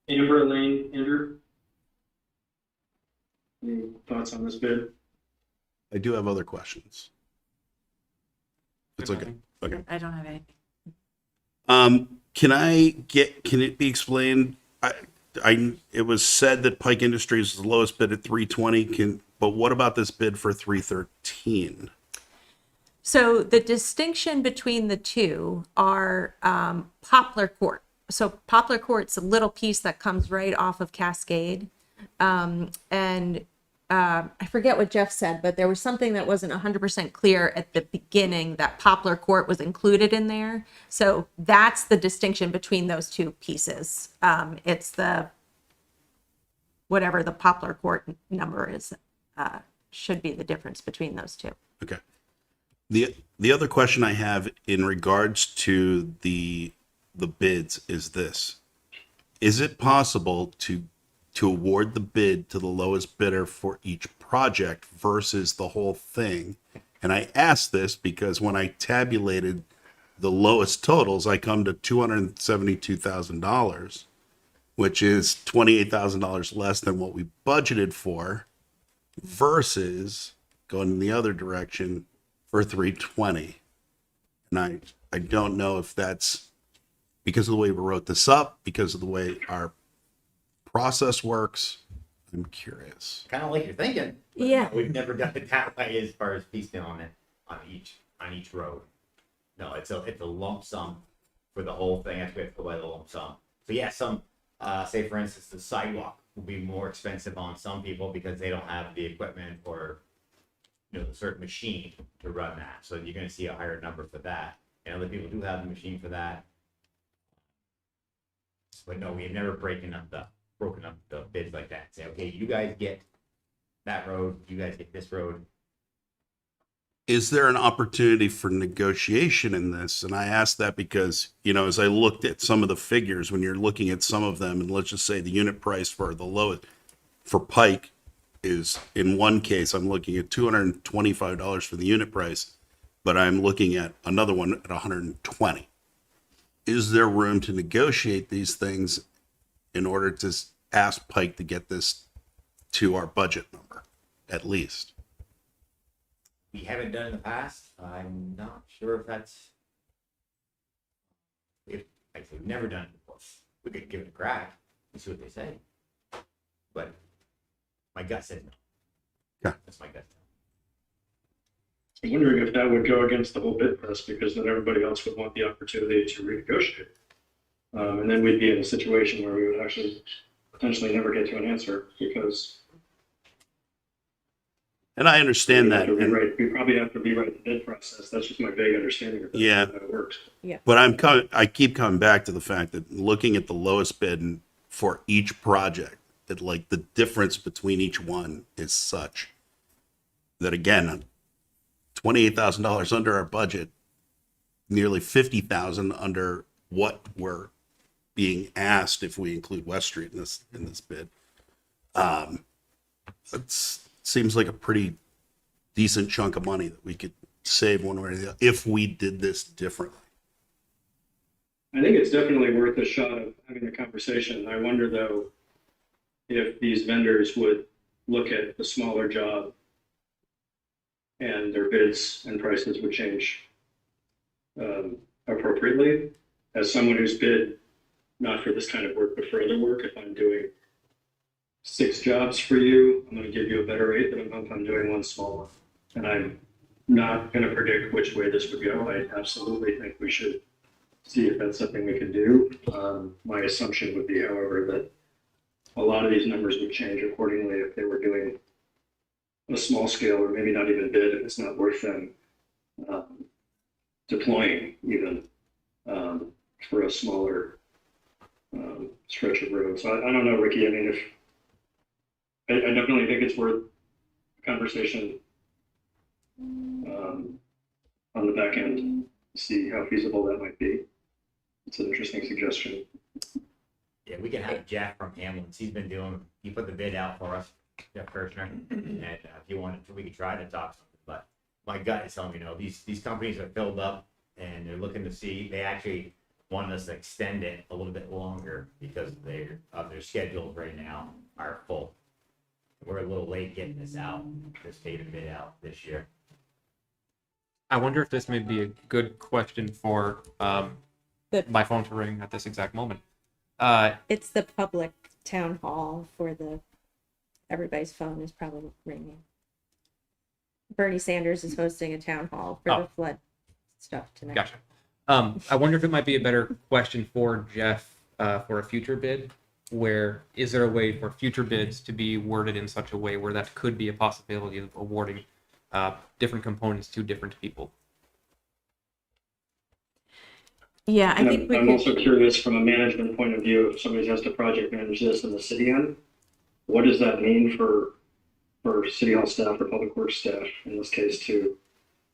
Amber, Elaine, Andrew? Any thoughts on this bid? I do have other questions. It's okay. Okay. I don't have anything. Can it be explained? It was said that Pike Industries was the lowest bid at 320. But what about this bid for 313? So the distinction between the two are Poplar Court. So Poplar Court's a little piece that comes right off of Cascade. I forget what Jeff said, but there was something that wasn't 100% clear at the beginning that Poplar Court was included in there. So that's the distinction between those two pieces. It's the, whatever the Poplar Court number is, should be the difference between those two. Okay. The other question I have in regards to the bids is this: is it possible to award the bid to the lowest bidder for each project versus the whole thing? And I ask this because when I tabulated the lowest totals, I come to $272,000, which is $28,000 less than what we budgeted for, versus going in the other direction for 320. And I don't know if that's because of the way we wrote this up, because of the way our process works. I'm curious. Kind of like you're thinking. But Yeah. no, we've never done it that way as far as piecemeal on it on each road. No, it's a lump sum for the whole thing. That's we have to go by the lump sum. So yeah, some say for instance the sidewalk will be more expensive on some people because they don't have the equipment or the certain machine to run that. So you're going to see a higher number for that. And other people do have the machine for that. But no, we have never broken up the bids like that. Say, okay, you guys get that road, you guys get this road. Is there an opportunity for negotiation in this? And I ask that because, as I looked at some of the figures, when you're looking at some of them, and let's just say the unit price for the lowest for Pike is, in one case, I'm looking at $225 for the unit price, but I'm looking at another one at $120. Is there room to negotiate these things in order to ask Pike to get this to our budget number, at least? We haven't done in the past. I'm not sure if that's we've never done it before. We could give it a crack and see what they say. But my gut says no. Yeah. That's my gut. I'm wondering if that would go against the whole bid press, because then everybody else would want the opportunity to renegotiate. And then we'd be in a situation where we would actually potentially never get to an answer, because And I understand we that. have to and- rewrite- we probably have to rewrite the bid process. That's just my vague understanding of that, Yeah. how it works. But I keep coming back to the fact that looking at the lowest bid for each project, that like the difference between each one is such that, again, $28,000 under our budget, nearly $50,000 under what we're being asked if we include West Street in this bid. It seems like a pretty decent chunk of money that we could save one way or the other if we did this differently. I think it's definitely worth a shot of having a conversation. I wonder, though, if these vendors would look at the smaller job and their bids and prices would change appropriately. As someone who's bid not for this kind of work, but for other work, if I'm doing 6 jobs for you, I'm going to give you a better rate than if I'm doing one small one. And I'm not going to predict which way this would go. I absolutely think we should see if that's something we can do. My assumption would be, however, that a lot of these numbers would change accordingly if they were doing a small scale, or maybe not even bid if it's not worth them deploying even for a smaller stretch of road. So I don't know, Ricky. I mean, if I definitely think it's worth a conversation on the back end to see how feasible that might be. It's an interesting suggestion. Yeah, we can have Jeff from Hamlin's. He put the bid out for us, Jeff Kirshner. And if you wanted, we could try to talk something. But my gut is telling me, no, these companies are filled up and they're looking to see, they actually wanted us to extend it a little bit longer because their schedules right now are full. We're a little late getting this paid bid out this year. I wonder if this may be a good question for my phone to ring at this exact moment. It's the public town hall for everybody's phone is probably ringing. Bernie Sanders is hosting a town hall for the flood stuff tonight. Gotcha. I wonder if it might be a better question for Jeff for a future bid. Where is there a way for future bids to be worded in such a way where that could be a possibility of awarding different components to different people? Yeah, I think I'm also curious from a management point of view, if somebody has to project manage this in the city end, what does that mean for city hall staff or public works staff, in this case, to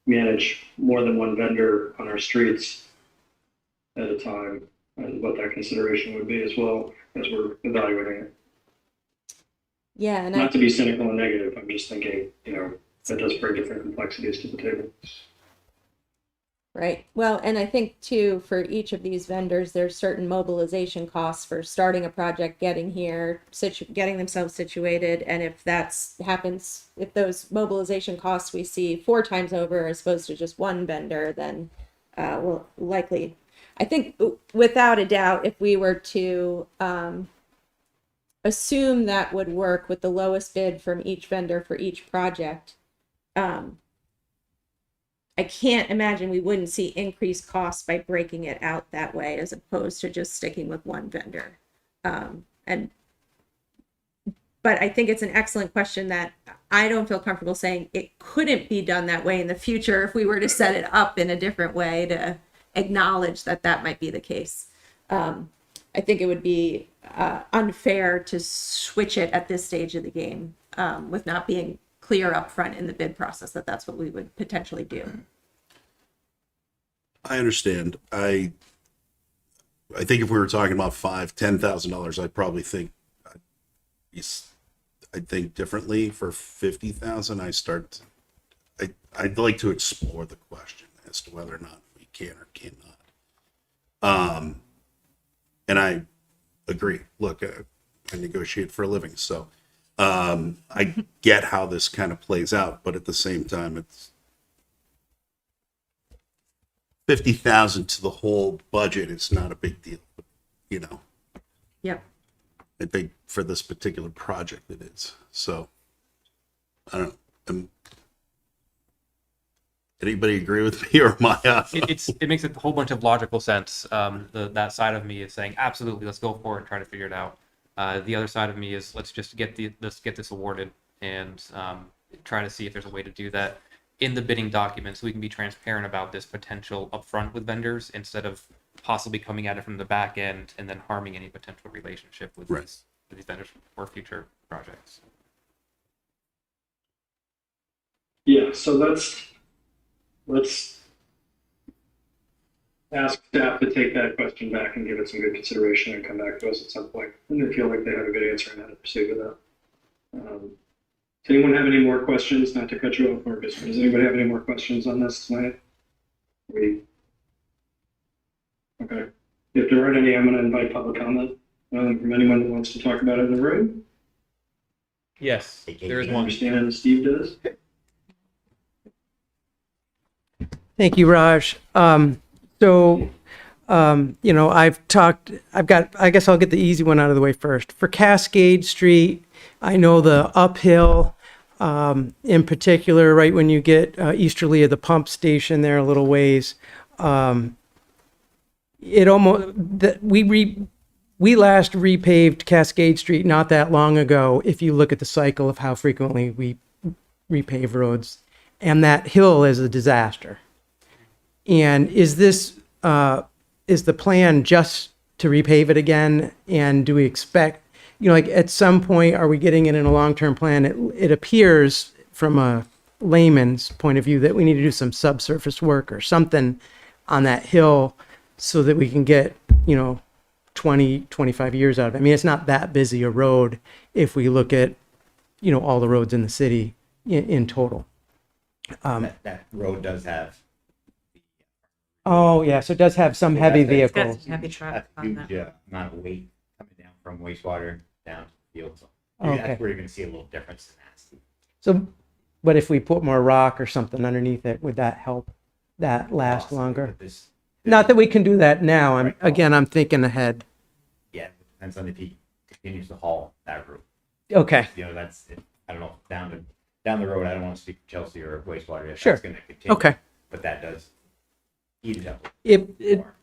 manage more than one vendor on our streets at a time, and what that consideration would be as well as we're evaluating it. Yeah, and Not to be cynical and negative, I'm just thinking, that does bring different complexities to the table. right. Well, and I think too, for each of these vendors, there's certain mobilization costs for starting a project, getting here, getting themselves situated. And if happens, if those mobilization costs we see 4 times over as opposed to just one vendor, then we'll likely, I think without a doubt, if we were to assume that would work with the lowest bid from each vendor for each project, I can't imagine we wouldn't see increased costs by breaking it out that way as opposed to just sticking with one vendor. But I think it's an excellent question that I don't feel comfortable saying it couldn't be done that way in the future if we were to set it up in a different way to acknowledge that might be the case. I think it would be unfair to switch it at this stage of the game with not being clear up front in the bid process that that's what we would potentially do. I understand. I think if we were talking about $5,000-$10,000, I'd probably think I'd think differently. For $50,000, I'd like to explore the question as to whether or not we can or cannot. And I agree. Look, I negotiate for a living, so I get how this kind of plays out, but at the same time, it's $50,000 to the whole budget. It's not a big deal, Yep. I think for this particular project, it is. So I don't know. Anybody agree with me, or am I? It makes a whole bunch of logical sense. That side of me is saying absolutely, let's go for it and try to figure it out. The other side of me is let's just get this awarded and try to see if there's a way to do that in the bidding document so we can be transparent about this potential upfront with vendors instead of possibly coming at it from the back end and then harming any potential relationship with these vendors for future projects. Yeah, so let's ask staff to take that question back and give it some good consideration and come back to us at some point. And they feel like they have a good answer on how to proceed with that. Does anyone have any more questions? Not to cut you off, Marcus, but does anybody have any more questions on this tonight? Okay. If there aren't any, I'm going to invite public comment from anyone that wants to talk about it in the room. Yes, there is I one. understand that Steve does. Thank you, Raj. I guess I'll get the easy one out of the way first. For Cascade Street, I know the uphill, in particular, right when you get easterly of the pump station there a little ways, we last repaved Cascade Street not that long ago, if you look at the cycle of how frequently we repave roads, and that hill is a disaster. And is the plan just to repave it again? And do we expect, at some point, are we getting it in a long-term plan? It appears from a layman's point of view that we need to do some subsurface work or something on that hill so that we can get, 20, 25 years out of it. I mean, it's not that busy a road if we look at, all the roads in the city in total. That road does have Oh, yeah, so it does have some heavy That's- Got vehicles. some heavy traffic a on huge that. amount of weight coming down from wastewater down to the field. So Okay. that's where you're gonna see a little difference in that. So, but if we put more rock or something underneath it, would that help that last Possibly, longer? but this- Not that we can do that now. Right. I'm thinking ahead. Yeah, it depends on if he continues to haul that route. Okay, That's, I don't know, down the road, I don't want to speak to Chelsea or wastewater if Sure. that's gonna continue. okay. But that does eat it up. It, more.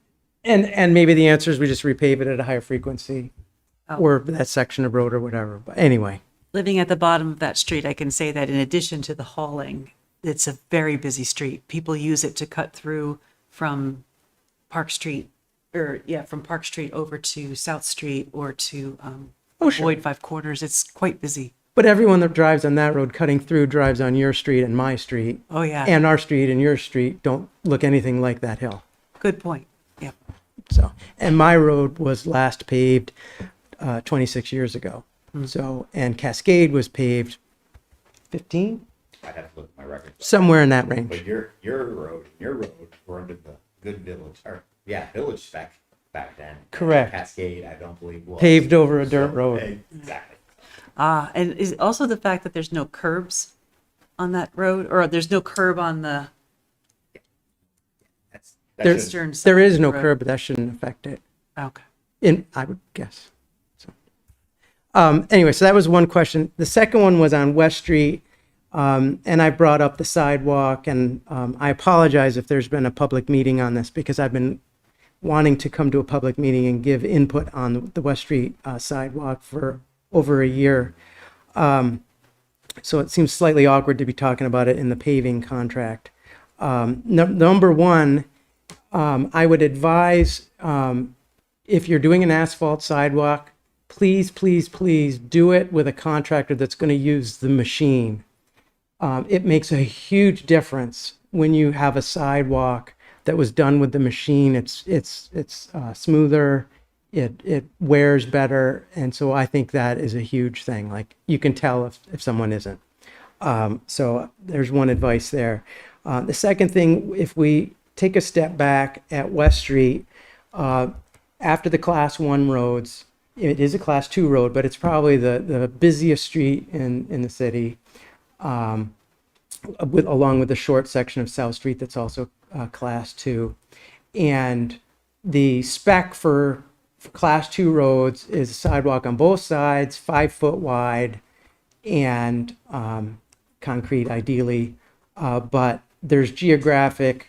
and maybe the answer is we just repave it at a higher frequency Oh. or that section of road or whatever. But anyway, Living at the bottom of that street, I can say that in addition to the hauling, it's a very busy street. People use it to cut through from Park Street, from Park Street over to South Street or to Oh, sure. Boyd Five Quarters. It's quite busy. but everyone that drives on that road cutting through drives on your street and my street. Oh, yeah. And our street and your street don't look anything like that hill. Good point. Yeah. So, and my road was last paved 26 years ago. So, and Cascade was paved 15, I'd have to look at my records. somewhere in that range. But your road were under the good village, village spec back then. Correct. Cascade, I don't believe was. Paved over a dirt road. Exactly. And is also the fact that there's no curbs on that road, or there's no curb on the There's- eastern side. There is of no the road. curb, but that shouldn't affect it. Okay. I would guess. So, anyway, so that was one question. The second one was on West Street, and I brought up the sidewalk, and I apologize if there's been a public meeting on this because I've been wanting to come to a public meeting and give input on the West Street sidewalk for over a year. So it seems slightly awkward to be talking about it in the paving contract. Number one, I would advise if you're doing an asphalt sidewalk, please, please, please do it with a contractor that's going to use the machine. It makes a huge difference when you have a sidewalk that was done with the machine. It's smoother, it wears better, and so I think that is a huge thing. Like you can tell if someone isn't. So there's one advice there. The second thing, if we take a step back at West Street, after the Class 1 roads, it is a Class 2 road, but it's probably the busiest street in the city, along with the short section of South Street that's also Class 2. And the spec for Class 2 roads is a sidewalk on both sides, 5 foot wide, and concrete ideally, but there's geographic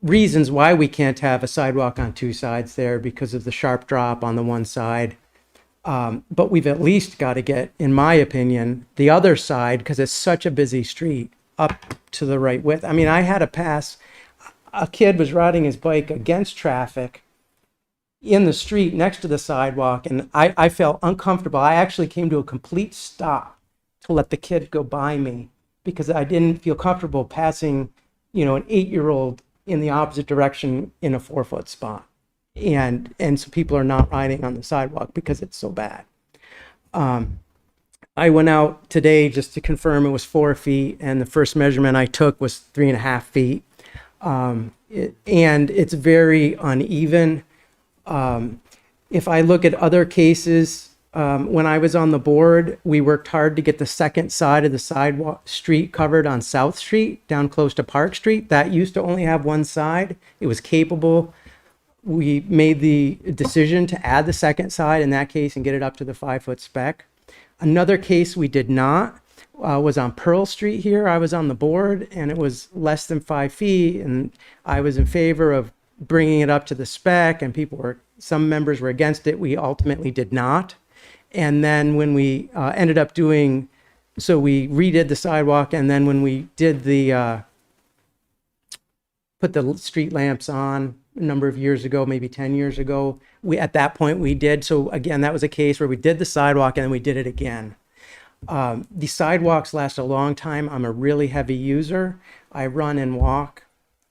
reasons why we can't have a sidewalk on two sides there because of the sharp drop on the one side. But we've at least got to get, in my opinion, the other side, because it's such a busy street, up to the right width. I mean, I had to pass, a kid was riding his bike against traffic in the street next to the sidewalk, and I felt uncomfortable. I actually came to a complete stop to let the kid go by me because I didn't feel comfortable passing, an 8-year-old in the opposite direction in a 4-foot spot. And so people are not riding on the sidewalk because it's so bad. I went out today just to confirm it was 4 feet, and the first measurement I took was 3.5 feet. And it's very uneven. If I look at other cases, when I was on the board, we worked hard to get the second side of the sidewalk street covered on South Street, down close to Park Street. That used to only have one side. It was capable. We made the decision to add the second side in that case and get it up to the 5-foot spec. Another case we did not was on Pearl Street here. I was on the board and it was less than 5 feet, and I was in favor of bringing it up to the spec, and some members were against it. We ultimately did not. And then when we ended up so we redid the sidewalk, and then when we did put the street lamps on a number of years ago, maybe 10 years ago, at that point we did. So again, that was a case where we did the sidewalk and then we did it again. The sidewalks last a long time. I'm a really heavy user. I run and walk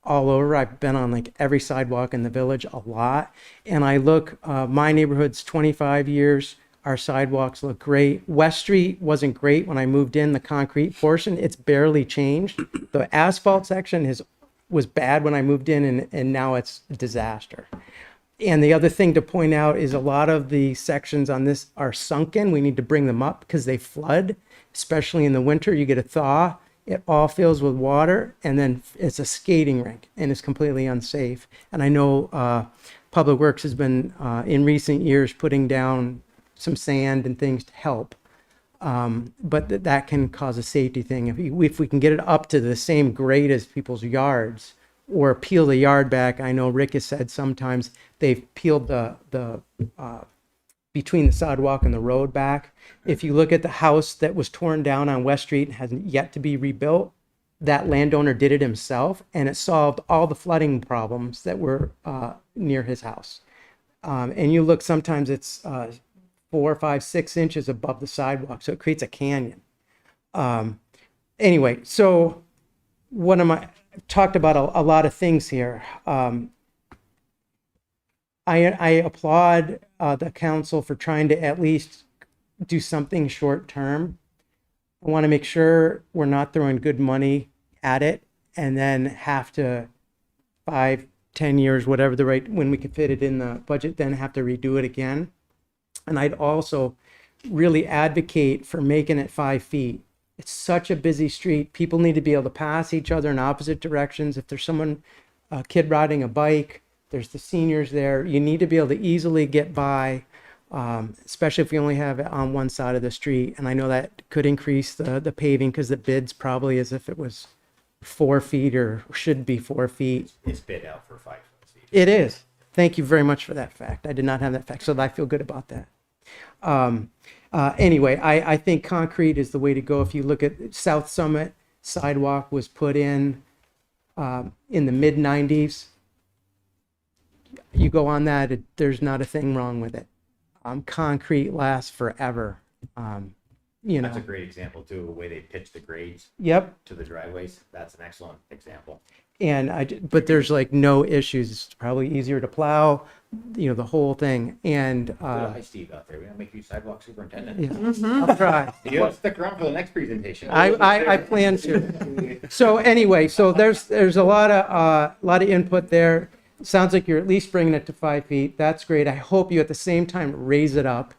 all over. I've been on like every sidewalk in the village a lot. And I look, my neighborhood's 25 years. Our sidewalks look great. West Street wasn't great when I moved in, the concrete portion, it's barely changed. The asphalt section was bad when I moved in, and now it's a disaster. And the other thing to point out is a lot of the sections on this are sunken. We need to bring them up because they flood, especially in the winter. You get a thaw, it all fills with water, and then it's a skating rink, and it's completely unsafe. And I know Public Works has been, in recent years, putting down some sand and things to help. But that can cause a safety thing. If we can get it up to the same grade as people's yards, or peel the yard back. I know Rick has said sometimes they've peeled the between the sidewalk and the road back. If you look at the house that was torn down on West Street and hasn't yet to be rebuilt, that landowner did it himself, and it solved all the flooding problems that were near his house. And you look, sometimes it's 4, 5, 6 inches above the sidewalk, so it creates a canyon. Anyway, so what am I? Talked about a lot of things here. I applaud the council for trying to at least do something short term. I want to make sure we're not throwing good money at it and then have to 5, 10 years, whatever the right, when we can fit it in the budget, then have to redo it again. And I'd also really advocate for making it 5 feet. It's such a busy street. People need to be able to pass each other in opposite directions. If there's someone, a kid riding a bike, there's the seniors there. You need to be able to easily get by, especially if you only have it on one side of the street. And I know that could increase the paving because the bid's probably as if it was 4 feet or should be 4 feet. It's bid out for 5 feet. It is. Thank you very much for that fact. I did not have that fact, so I feel good about that. Anyway, I think concrete is the way to go. If you look at South Summit, sidewalk was put in the mid 90s. You go on that, there's not a thing wrong with it. Concrete lasts forever. You know. That's a great example too, the way they pitch the grades Yep. to the driveways. That's an excellent example. And but there's like no issues. It's probably easier to plow, you know, the whole thing. And Hi, Steve out there. We're gonna make you sidewalk superintendent. yeah, I'll try. You have to stick around for the next presentation. I plan to. So anyway, so there's a lot of input there. Sounds like you're at least bringing it to 5 feet. That's great. I hope you at the same time raise it up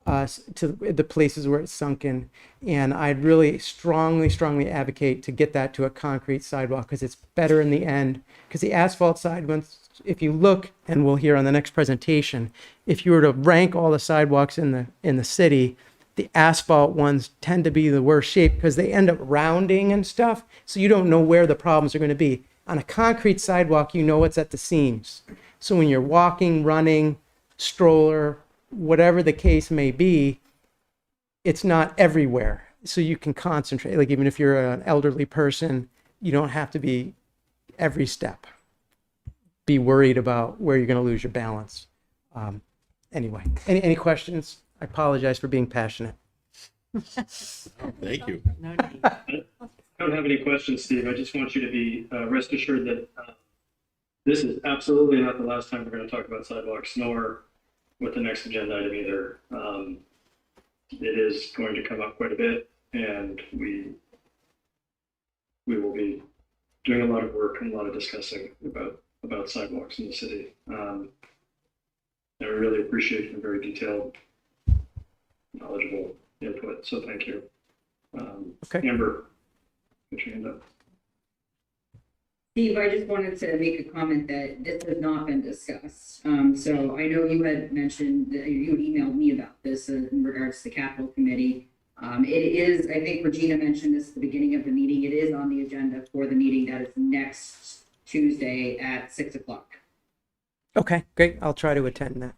to the places where it's sunken. And I'd really strongly advocate to get that to a concrete sidewalk because it's better in the end. Because the asphalt sidewalks, if you look, and we'll hear on the next presentation, if you were to rank all the sidewalks in the city, the asphalt ones tend to be the worst shape because they end up rounding and stuff. So you don't know where the problems are going to be. On a concrete sidewalk, you know it's at the seams. So when you're walking, running, stroller, whatever the case may be, it's not everywhere. So you can concentrate. Like even if you're an elderly person, you don't have to be every step. Be worried about where you're going to lose your balance. Anyway, any questions? I apologize for being passionate. Thank you. No need. I don't have any questions, Steve. I just want you to be rest assured that this is absolutely not the last time we're going to talk about sidewalks, nor with the next agenda item either. It is going to come up quite a bit, and we will be doing a lot of work and a lot of discussing about sidewalks in the city. And I really appreciate your very detailed, knowledgeable input. So thank you. Okay. Amber. Put your hand up. Steve, I just wanted to make a comment that this has not been discussed. So I know you had mentioned that you had emailed me about this in regards to the capital committee. It is, I think Regina mentioned this at the beginning of the meeting, it is on the agenda for the meeting that is next Tuesday at 6 o'clock. Okay, great. I'll try to attend that.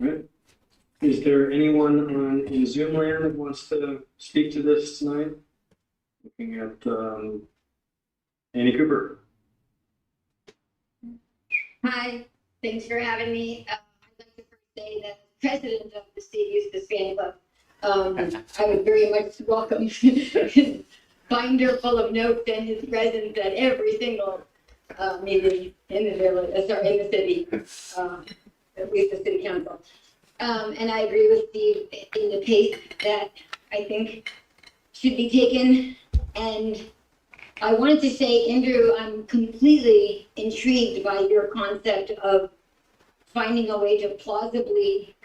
All right. Is there anyone in Zoom land that wants to speak to this tonight? Looking at Annie Cooper. Hi, thanks for having me. I'd like to first say that president of the Steve Eustace Fan Club, I would very much welcome binder full of notes and his presence at every single meeting in the village, in the city, at least the city council. And I agree with Steve in the pace that I think should be taken. And I wanted to say, Andrew, I'm completely intrigued by your concept of finding a way to plausibly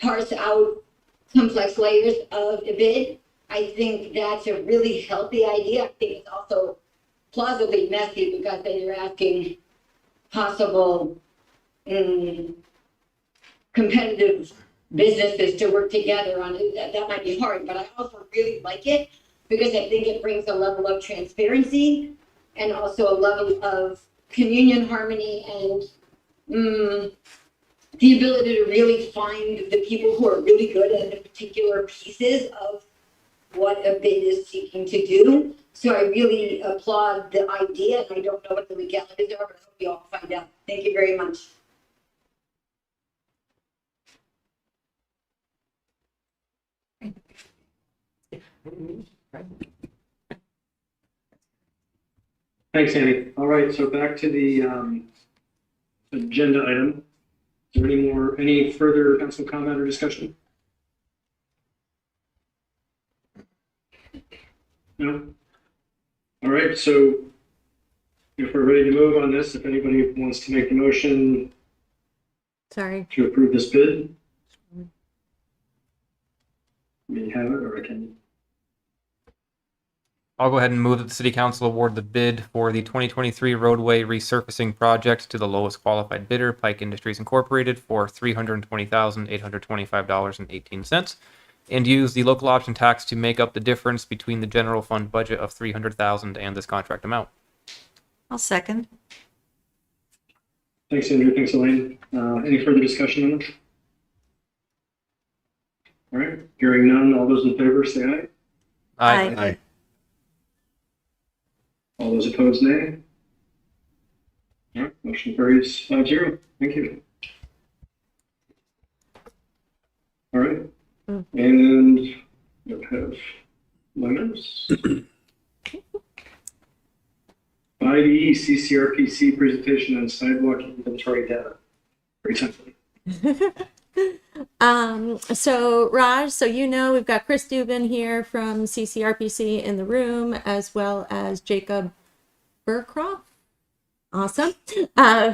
parse out complex layers of the bid. I think that's a really healthy idea. I think it's also plausibly messy because then you're asking possible competitive businesses to work together on it. That might be hard, but I also really like it because I think it brings a level of transparency and also a level of communion, harmony, and the ability to really find the people who are really good at the particular pieces of what a bid is seeking to do. So I really applaud the idea, and I don't know what the legalities are, but I hope you all find out. Thank you very much. Thanks, Annie. All right, so back to the agenda item. Is there any further council comment or discussion? No? All right, so if we're ready to move on this, if anybody wants to make the motion Sorry. to approve this bid. May you have it, or I can. I'll go ahead and move that the city council award the bid for the 2023 roadway resurfacing project to the lowest qualified bidder, Pike Industries Incorporated, for $320,825.18, and use the local option tax to make up the difference between the general fund budget of $300,000 and this contract amount. I'll second. Thanks, Andrew. Thanks, Elaine. Any further discussion on this? All right, hearing none, all those in favor say aye. Aye. Aye. All those opposed, nay. All right, motion carries 5-0. Thank you. All right, and we have limits. 5E CCRPC presentation on sidewalk inventory data. Very timely. So Raj, so we've got Chris Dubin here from CCRPC in the room, as well as Jacob Burcroft, awesome,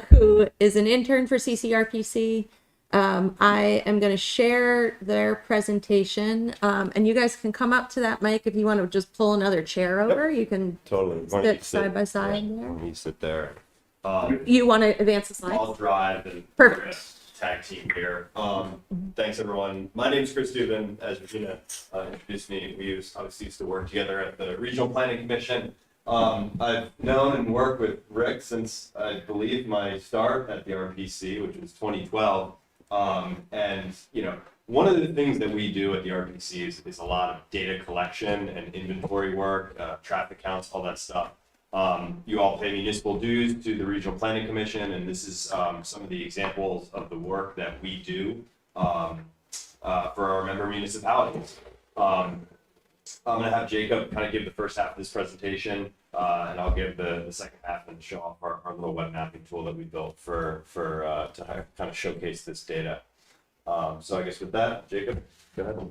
who is an intern for CCRPC. I am going to share their presentation, and you guys can come up to that mic if you want to just pull another chair over. You can totally sit side by side there. Let me sit there. You want to advance the slides? I'll drive and Perfect. tag team here. Thanks everyone. My name is Chris Dubin. As Regina introduced me, we obviously used to work together at the Regional Planning Commission. I've known and worked with Rick since I believe my start at the RPC, which was 2012. And one of the things that we do at the RPC is a lot of data collection and inventory work, traffic counts, all that stuff. You all pay municipal dues to the Regional Planning Commission, and this is some of the examples of the work that we do for our member municipalities. I'm going to have Jacob kind of give the first half of this presentation, and I'll give the second half and show off our little web mapping tool that we built to kind of showcase this data. So I guess with that, Jacob, go ahead.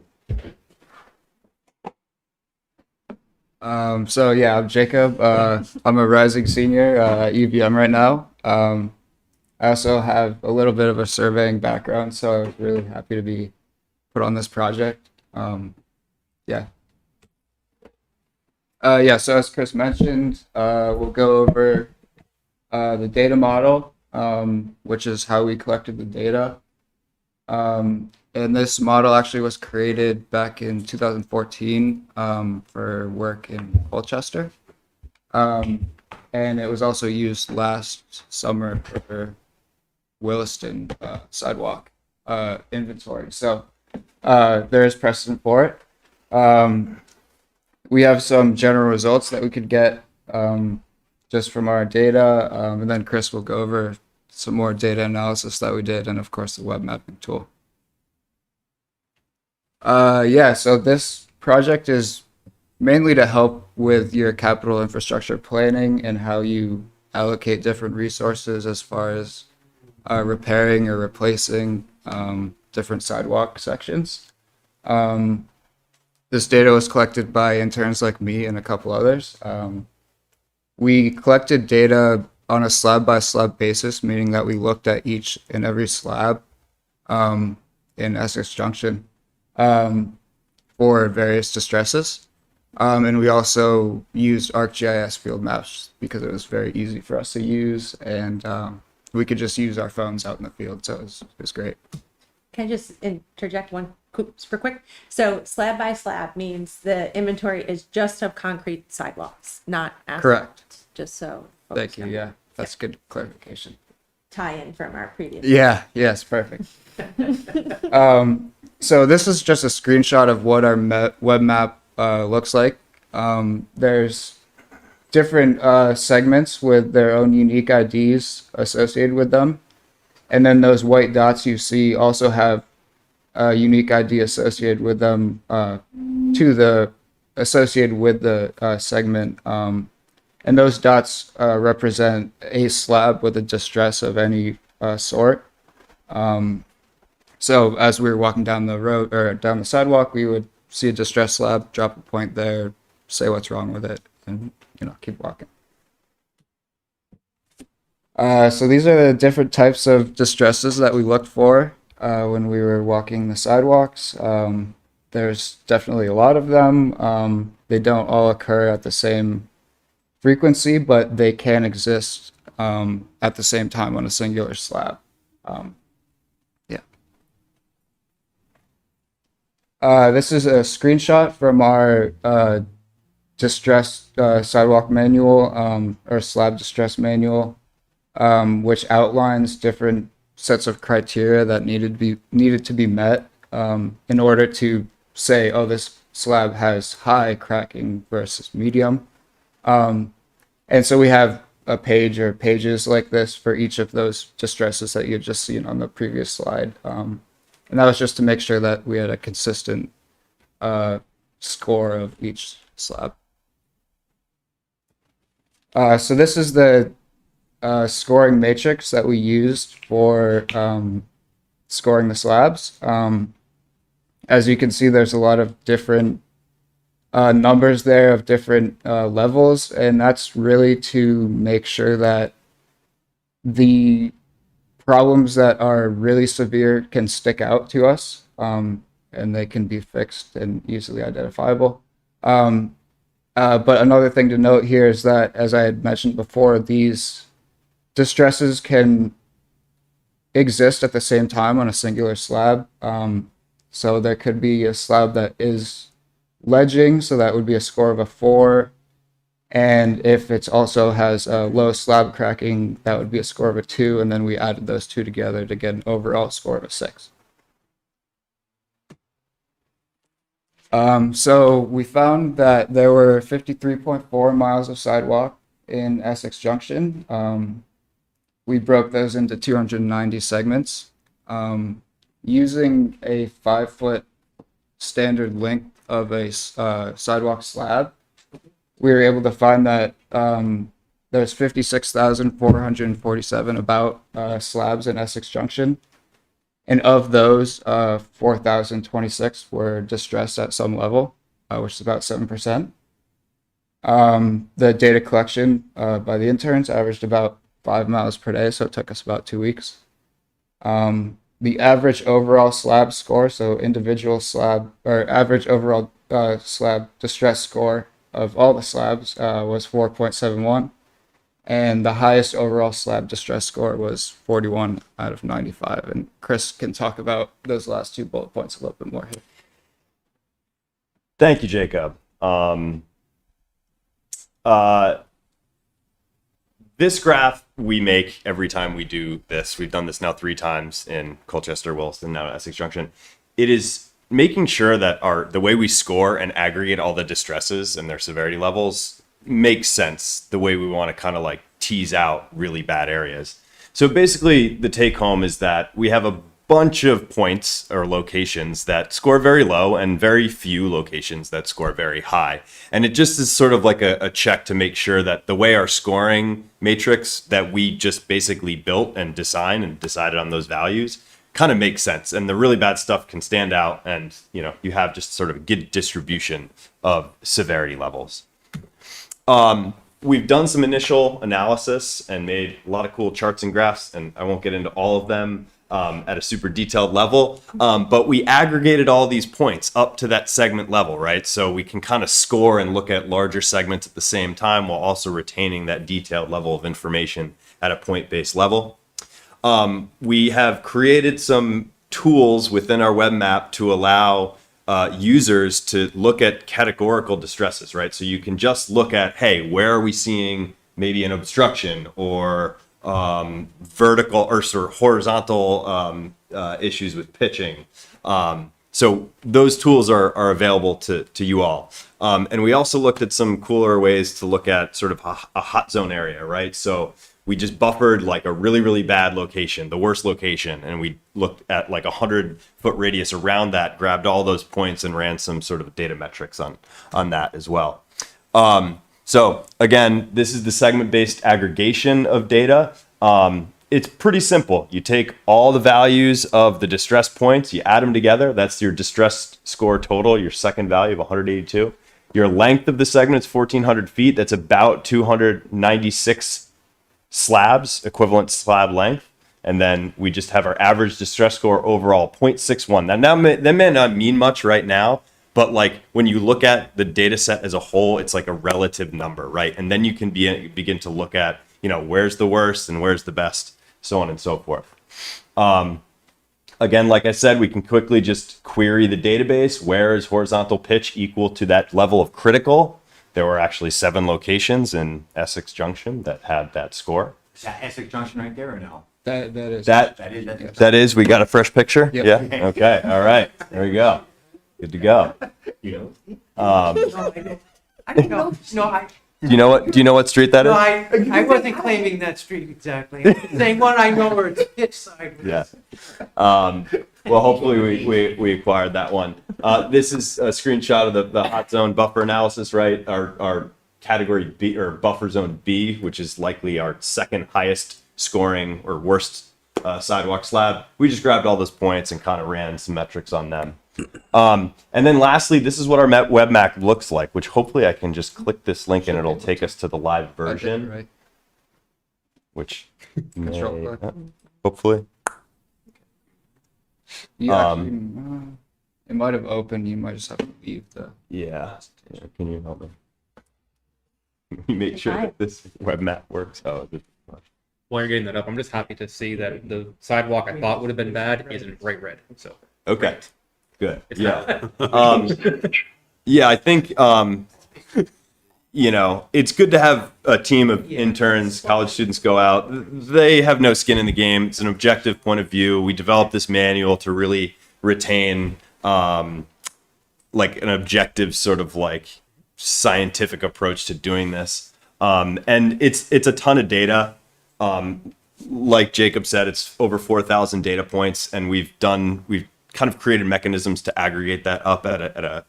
So yeah, I'm Jacob. I'm a rising senior at UVM right now. I also have a little bit of a surveying background, so I was really happy to be put on this project. Yeah. So as Chris mentioned, we'll go over the data model, which is how we collected the data. And this model actually was created back in 2014 for work in Colchester. And it was also used last summer for Williston sidewalk inventory. So there is precedent for it. We have some general results that we could get just from our data. And then Chris will go over some more data analysis that we did, and of course the web mapping tool. So this project is mainly to help with your capital infrastructure planning and how you allocate different resources as far as repairing or replacing different sidewalk sections. This data was collected by interns like me and a couple others. We collected data on a slab by slab basis, meaning that we looked at each and every slab in Essex Junction for various distresses. And we also used ArcGIS field maps because it was very easy for us to use, and we could just use our phones out in the field, so it was great. Can I just interject one super quick? So slab by slab means the inventory is just of concrete sidewalks, not asphalt. Correct. Just so. Thank you. Yeah, that's good clarification. Tie in from our previous. Yeah, yes, perfect. So this is just a screenshot of what our web map looks like. There's different segments with their own unique IDs associated with them. And then those white dots you see also have a unique ID associated with them associated with the segment. And those dots represent a slab with a distress of any sort. So as we were walking down the road or down the sidewalk, we would see a distress slab, drop a point there, say what's wrong with it, and keep walking. So these are the different types of distresses that we looked for when we were walking the sidewalks. There's definitely a lot of them. They don't all occur at the same frequency, but they can exist at the same time on a singular slab. This is a screenshot from our distress sidewalk manual or slab distress manual, which outlines different sets of criteria that needed to be met in order to say, oh, this slab has high cracking versus medium. And so we have a page or pages like this for each of those distresses that you've just seen on the previous slide. And that was just to make sure that we had a consistent score of each slab. So this is the scoring matrix that we used for scoring the slabs. As you can see, there's a lot of different numbers there of different levels, and that's really to make sure that the problems that are really severe can stick out to us, and they can be fixed and easily identifiable. But another thing to note here is that, as I had mentioned before, these distresses can exist at the same time on a singular slab. So there could be a slab that is ledging, so that would be a score of a 4. And if it also has a low slab cracking, that would be a score of a 2. And then we added those two together to get an overall score of a 6. So we found that there were 53.4 miles of sidewalk in Essex Junction. We broke those into 290 segments. Using a 5-foot standard length of a sidewalk slab, we were able to find that there's 56,447 about slabs in Essex Junction. And of those, 4,026 were distressed at some level, which is about 7%. The data collection by the interns averaged about 5 miles per day, so it took us about 2 weeks. The average overall slab score, so individual slab or average overall slab distress score of all the slabs was 4.71, and the highest overall slab distress score was 41 out of 95. And Chris can talk about those last 2 bullet points a little bit more here. Thank you, Jacob. This graph we make every time we do this. We've done this now 3 times in Colchester, Wilson, now at Essex Junction. It is making sure that the way we score and aggregate all the distresses and their severity levels makes sense, the way we want to kind of like tease out really bad areas. So basically the take home is that we have a bunch of points or locations that score very low and very few locations that score very high. And it just is sort of like a check to make sure that the way our scoring matrix that we just basically built and designed and decided on those values kind of makes sense. And the really bad stuff can stand out, and you have just sort of a good distribution of severity levels. We've done some initial analysis and made a lot of cool charts and graphs, and I won't get into all of them at a super detailed level, but we aggregated all these points up to that segment level, right? So we can kind of score and look at larger segments at the same time while also retaining that detailed level of information at a point-based level. We have created some tools within our web map to allow users to look at categorical distresses, right? So you can just look at, hey, where are we seeing maybe an obstruction or vertical or sort of horizontal issues with pitching. So those tools are available to you all. And we also looked at some cooler ways to look at sort of a hot zone area, right? So we just buffered like a really, really bad location, the worst location, and we looked at like 100-foot radius around that, grabbed all those points and ran some sort of data metrics on that as well. So again, this is the segment-based aggregation of data. It's pretty simple. You take all the values of the distress points, you add them together. That's your distress score total, your second value of 182. Your length of the segment is 1,400 feet. That's about 296 slabs, equivalent slab length. And then we just have our average distress score overall, 0.61. That may not mean much right now, but like when you look at the data set as a whole, it's like a relative number, right? And then you can begin to look at, where's the worst and where's the best, so on and so forth. Again, like I said, we can quickly just query the database. Where is horizontal pitch equal to that level of critical? There were actually 7 locations in Essex Junction that had that score. Is that Essex Junction right there or no? That is. That is. We got a fresh picture. Yep. Yeah. Okay. All right. There we go. Good to go. I don't know. No, Do you know what street that is? I wasn't claiming that street exactly. Same one I know where it's pitch sideways. Yeah. Well, hopefully we acquired that one. This is a screenshot of the hot zone buffer analysis, right? Our category B or buffer zone B, which is likely our second highest scoring or worst sidewalk slab. We just grabbed all those points and kind of ran some metrics on them. And then lastly, this is what our web map looks like, which hopefully I can just click this link and it'll take us to the live version, Right. which Control click. hopefully. You actually, it might have opened. You might just have to leave the. Yeah. Can you help me? You make sure that this web map works. Oh, While you're getting that up, I'm just happy to see that the sidewalk I thought would have been bad is in bright red. So okay. Good. It's Yeah. Yeah, I think it's good to have a team of interns, college students go out. They have no skin in the game. It's an objective point of view. We developed this manual to really retain like an objective sort of like scientific approach to doing this. And it's a ton of data. Like Jacob said, it's over 4,000 data points, and we've kind of created mechanisms to aggregate that up at a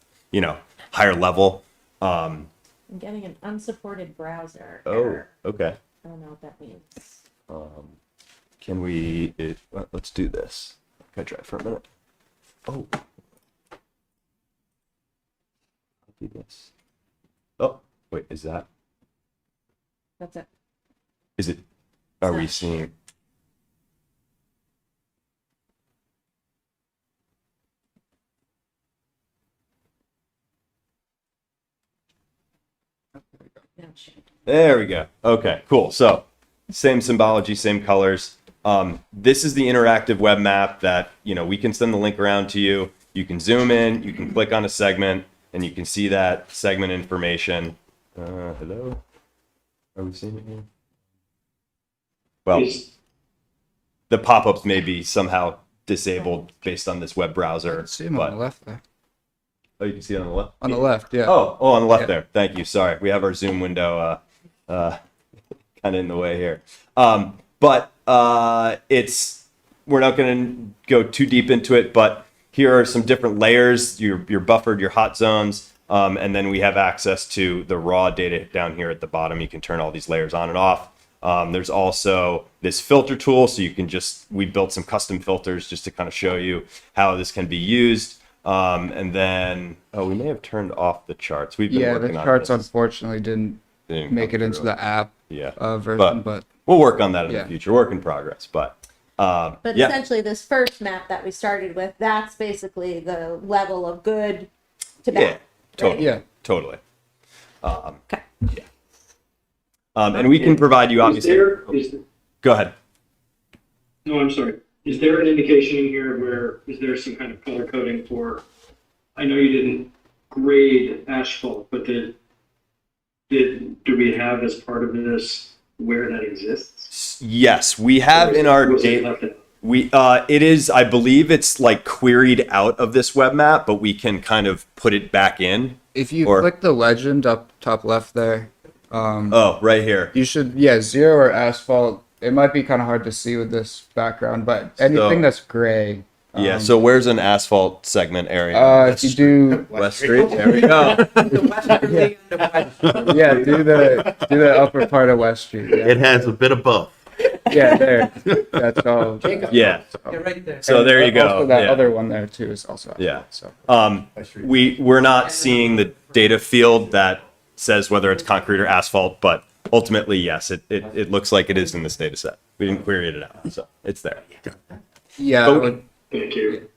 higher level. I'm getting an unsupported browser. Oh, error. okay. I don't know what that means. Can we? Let's do this. Can I try for a minute? Oh, I'll do this. Oh, wait, is that? That's it. Is it? Are we seeing? There we go. Okay, cool. So same symbology, same colors. This is the interactive web map that, we can send the link around to you. You can zoom in, you can click on a segment, and you can see that segment information. Hello? Are we seeing it here? Well, the pop-ups may be somehow disabled based on this web browser. See them on the left there. Oh, you can see it on the left? On the left, yeah. Oh, on the left Yeah. there. Thank you. Sorry. We have our Zoom window kind of in the way here. But it's we're not going to go too deep into it, but here are some different layers, your buffered, your hot zones, and then we have access to the raw data down here at the bottom. You can turn all these layers on and off. There's also this filter tool, so you can we built some custom filters just to kind of show you how this can be used. And then, we may have turned off the charts. We've been working the on charts this. unfortunately didn't make it into the app version, but we'll work on that in the future. Work in progress, but Essentially, this first map that we started with, that's basically the level of good to bad. Totally. Okay. Yeah. And we can provide you obviously. Go ahead. No, I'm sorry. Is there an indication in here where, is there some kind of color coding for, I know you didn't grade asphalt, but do we have as part of this where that exists? Yes, we have in our data. It is, I believe it's like queried out of this web map, but we can kind of put it back in. If you click the legend up top left there. Right here. You should, zero or asphalt. It might be kind of hard to see with this background, but anything that's gray. So where's an asphalt segment area? If you do West Street, there we go. Do the upper part of West Street. Yeah. It has a bit of both. There. That's all. Yeah. Right there. So there you go. Also that other one there too is also. So we're not seeing the data field that says whether it's concrete or asphalt, but ultimately, yes, it looks like it is in this data set. We didn't query it out, so it's there. Thank you.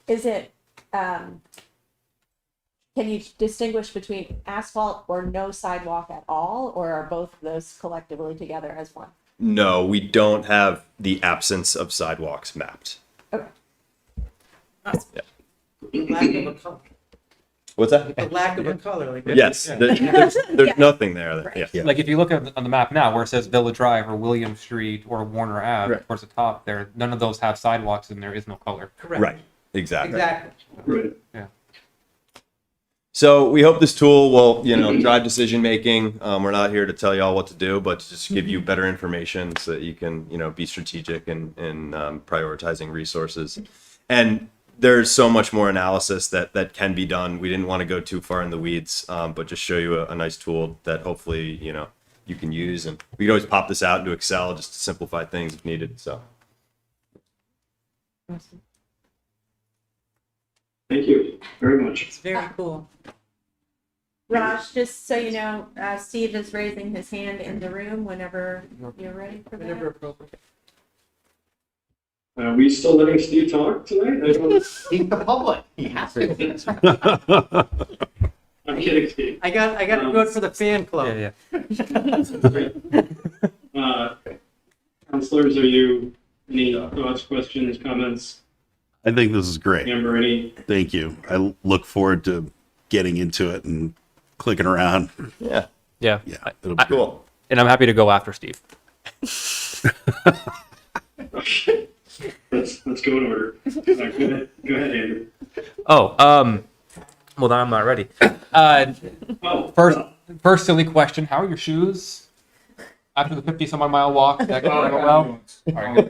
Is it, can you distinguish between asphalt or no sidewalk at all, or are both of those collectively together as one? No, we don't have the absence of sidewalks mapped. Okay. What's that? The lack of a color. Yes, there's nothing there. Like if you look at on the map now where it says Village Drive or William Street or Warner Ave towards the top there, none of those have sidewalks and there is no color. Correct. Right. Exactly. Right. Yeah. So we hope this tool will, drive decision making. We're not here to tell you all what to do, but to just give you better information so that you can, be strategic in prioritizing resources. And there's so much more analysis that can be done. We didn't want to go too far in the weeds, but just show you a nice tool that hopefully, you can use. And we can always pop this out into Excel just to simplify things if needed. So. Thank you very much. It's very cool. Raj, just so you know, Steve is raising his hand in the room whenever you're ready for that. Whenever appropriate. Are we still letting Steve talk tonight? He's the public. He has to. I'm kidding, Steve. I got to do it for the fan club. Councilors, are you, any thoughts, questions, comments? I think this is great. Amber, any? Thank you. I look forward to getting into it and clicking around. Yeah. It'll be cool. And I'm happy to go after Steve. Let's go in order. Go ahead, Andrew. Well, now I'm not ready. First silly question: how are your shoes after the 50-some-odd mile walk? Did that go well?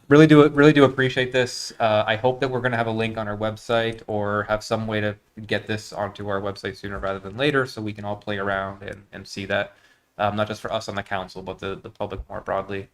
Really do appreciate this. I hope that we're going to have a link on our website or have some way to get this onto our website sooner rather than later, so we can all play around and see that. Not just for us on the council, but the public more broadly.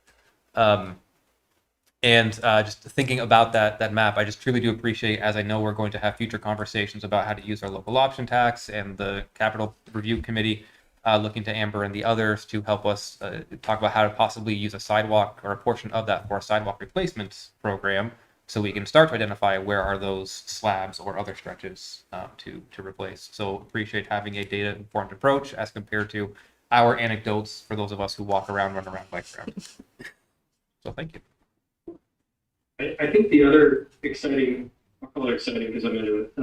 Just thinking about that map, I just truly do appreciate, as I know we're going to have future conversations about how to use our local option tax and the capital review committee, looking to Amber and the others to help us talk about how to possibly use a sidewalk or a portion of that for a sidewalk replacement program, so we can start to identify where are those slabs or other stretches to replace. So appreciate having a data-informed approach as compared to our anecdotes for those of us who walk around, run around, bike around. So thank you. I think the other exciting, I'll call it exciting because I'm into it,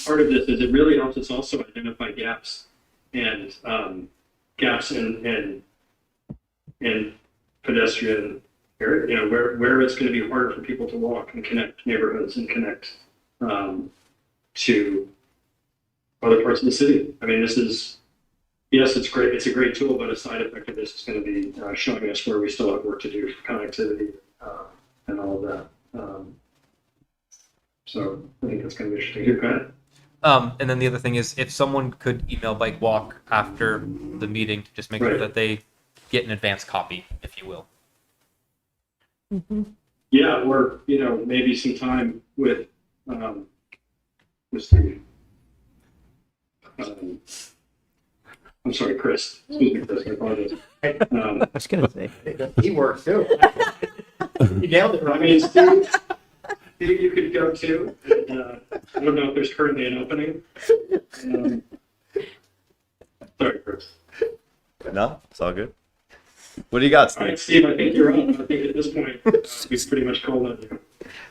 part of this is it really helps us also identify gaps and gaps in pedestrian area, where it's going to be harder for people to walk and connect neighborhoods and connect to other parts of the city. I mean, this is, yes, it's great. It's a great tool, but a side effect of this is going to be showing us where we still have work to do for connectivity and all of that. So I think that's going to be interesting. Okay. And then the other thing is if someone could email Bike Walk after the meeting to just make sure Right. that they get an advance copy, if you will. Yeah, or maybe some time with Steve. I'm sorry, Chris. Excuse me, Chris. I apologize. I was gonna say. He works too. You nailed it. I mean, Steve, you could go too. I don't know if there's currently an opening. Sorry, Chris. No, it's all good. What do you got, All right, Steve? Steve, I think you're up. I think at this point, we've pretty much called on you.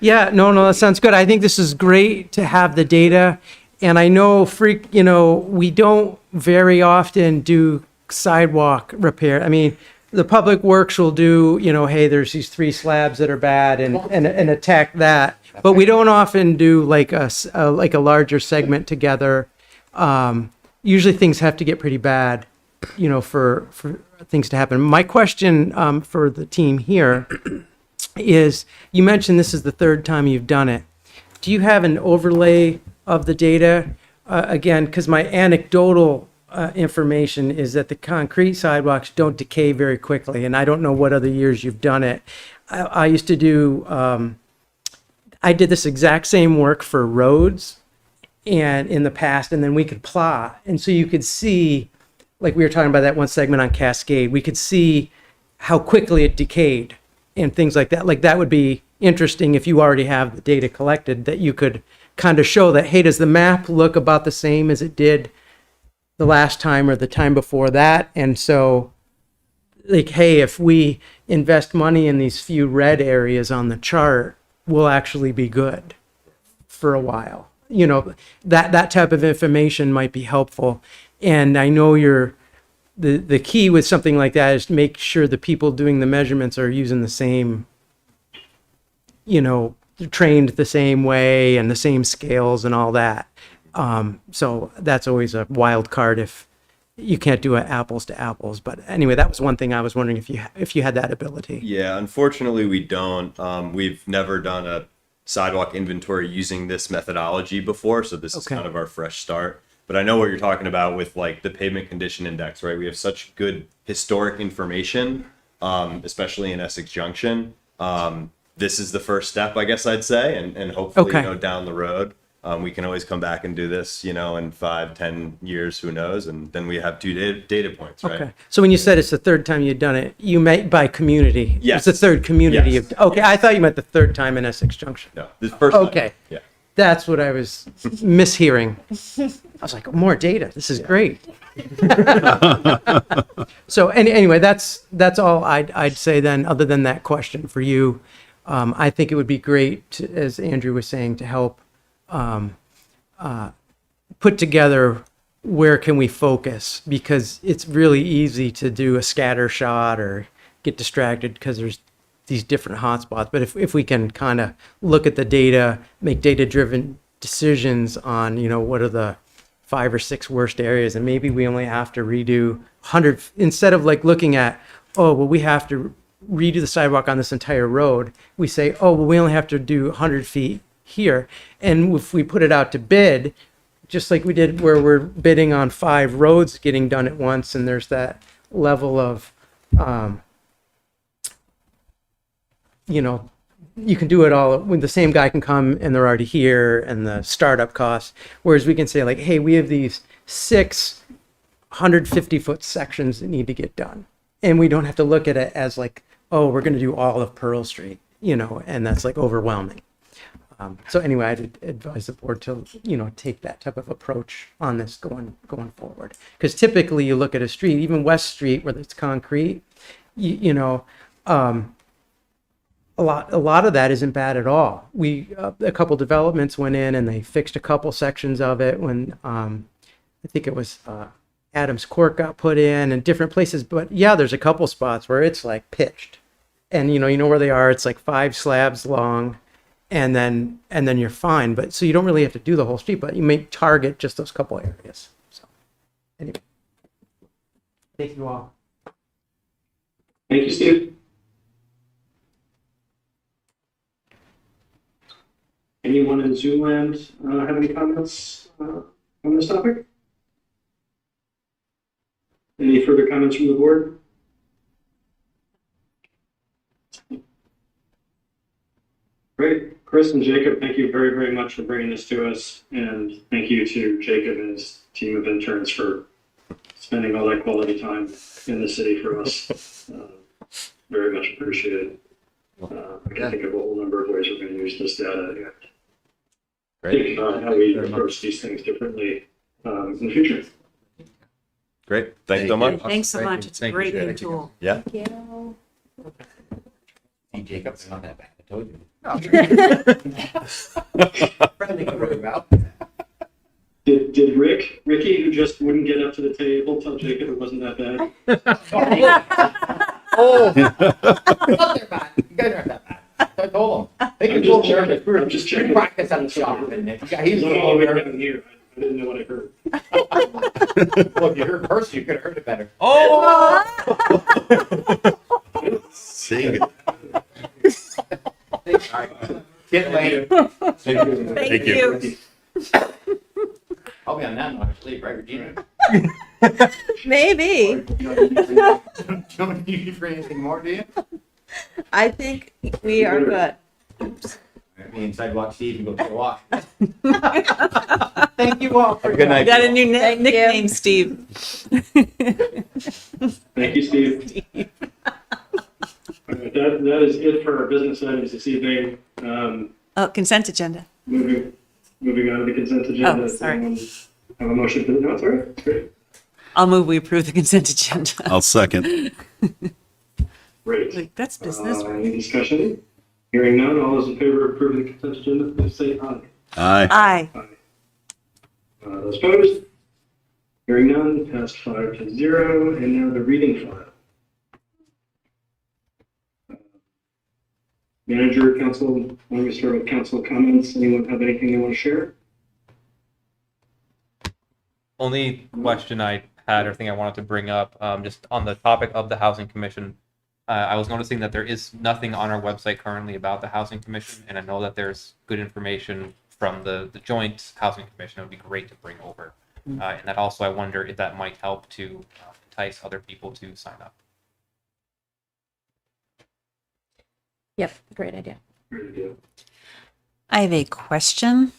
Yeah, no, that sounds good. I think this is great to have the data. And I know we don't very often do sidewalk repair. I mean, the public works will do, hey, there's these 3 slabs that are bad and attack that. But we don't often do like a larger segment together. Usually things have to get pretty bad, for things to happen. My question for the team here is, you mentioned this is the 3rd time you've done it. Do you have an overlay of the data? Again, because my anecdotal information is that the concrete sidewalks don't decay very quickly, and I don't know what other years you've done it. I used to do, I did this exact same work for roads and in the past, and then we could plot. And so you could see, like we were talking about that one segment on Cascade, we could see how quickly it decayed and things like that. Like that would be interesting if you already have the data collected, that you could kind of show that, hey, does the map look about the same as it did the last time or the time before that? And so, like, hey, if we invest money in these few red areas on the chart, we'll actually be good for a while. That type of information might be helpful. And I know the key with something like that is to make sure the people doing the measurements are using the same, trained the same way and the same scales and all that. So that's always a wild card if you can't do it apples to apples. But anyway, that was one thing I was wondering if you had that ability. Yeah, unfortunately we don't. We've never done a sidewalk inventory using this methodology before, so this is kind of our fresh start. But I know what you're talking about with like the pavement condition index, right? We have such good historic information, especially in Essex Junction. This is the first step, I guess I'd say, and hopefully, down the road, we can always come back and do this, in 5-10 years, who knows? And then we have 2 data points, right? Okay. So when you said it's the 3rd time you've done it, you meant by community. Yes. It's the 3rd community. Yes. Okay. I thought you meant the 3rd time in Essex Junction. No, this first time. Okay. Yeah. That's what I was mishearing. I was like, oh, more data. This is great. So anyway, that's all I'd say then, other than that question for you. I think it would be great to, as Andrew was saying, to help put together where can we focus, because it's really easy to do a scatter shot or get distracted because there's these different hotspots. But if we can kind of look at the data, make data-driven decisions on, what are the 5 or 6 worst areas, and maybe we only have to redo 100, instead of like looking at, oh, well, we have to redo the sidewalk on this entire road. We say, oh, well, we only have to do 100 feet here. And if we put it out to bid, just like we did where we're bidding on 5 roads getting done at once, and there's that level of, you can do it all when the same guy can come and they're already here, and the startup costs. Whereas we can say like, hey, we have these 6 150-foot sections that need to get done. And we don't have to look at it as like, oh, we're going to do all of Pearl Street, and that's like overwhelming. So anyway, I'd advise the board to, take that type of approach on this going forward. Because typically you look at a street, even West Street, where it's concrete, a lot of that isn't bad at all. A couple developments went in and they fixed a couple sections of it when I think it was Adams Court got put in and different places. But yeah, there's a couple spots where it's like pitched, and you know where they are. It's like 5 slabs long, and then you're fine. But so you don't really have to do the whole street, but you may target just those couple areas. So anyway. Thank you all. Thank you, Steve. Anyone in Zoom land have any comments on this topic? Any further comments from the board? Great. Chris and Jacob, thank you very, very much for bringing this to us. And thank you to Jacob and his team of interns for spending all that quality time in the city for us. Very much appreciated. I can think of a whole number of ways we're going to use this data. Think about how we approach these things differently in the future. Great. Thanks so much. Thanks so much. It's a great new tool. Yeah. Hey, Jacob, it's not that bad. I told you. Friendly about. Did Ricky, who just wouldn't get up to the table, tell Jacob it wasn't that bad? Oh, not that bad. You guys aren't that bad. I told him. I'm just checking. Practice on the shop, and He's all the way down here. I didn't know what I heard. Well, if you heard person, you could have heard it better. Oh! Sing it. Get late. Thank you. I'll be on that note, sleep, right, Regina? Maybe. Don't need you for anything more, do you? I think we are good. Me and Sidewalk Steve can go for a walk. Thank you all. Have a good night. Got a new nickname, Steve. Thank you, Steve. All right, that is it for our business items this evening. Oh, consent agenda. Moving on to the consent agenda. Oh, sorry. Anyone have a motion for the notes, all right? That's great. I'll move we approve the consent agenda. I'll second. Great. Like, that's business, right? Any discussion? Hearing none, all those in favor of approving the consent agenda, please say aye. Aye. Aye. Those opposed? Hearing none, passed 5-0. And now the reading file. Manager, council, why don't we start with council comments? Anyone have anything they want to share? Only question I had or thing I wanted to bring up, just on the topic of the Housing Commission. I was noticing that there is nothing on our website currently about the Housing Commission, and I know that there's good information from the Joint Housing Commission. It would be great to bring over. And that also, I wonder if that might help to entice other people to sign up. Yep, great idea. Great idea. I have a question.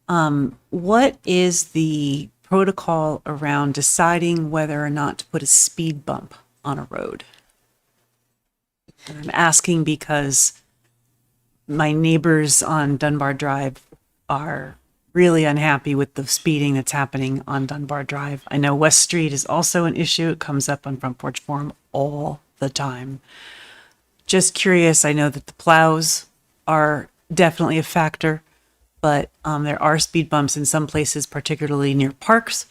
What is the protocol around deciding whether or not to put a speed bump on a road? And I'm asking because my neighbors on Dunbar Drive are really unhappy with the speeding that's happening on Dunbar Drive. I know West Street is also an issue. It comes up on Front Porch Forum all the time. Just curious, I know that the plows are definitely a factor, but there are speed bumps in some places, particularly near parks.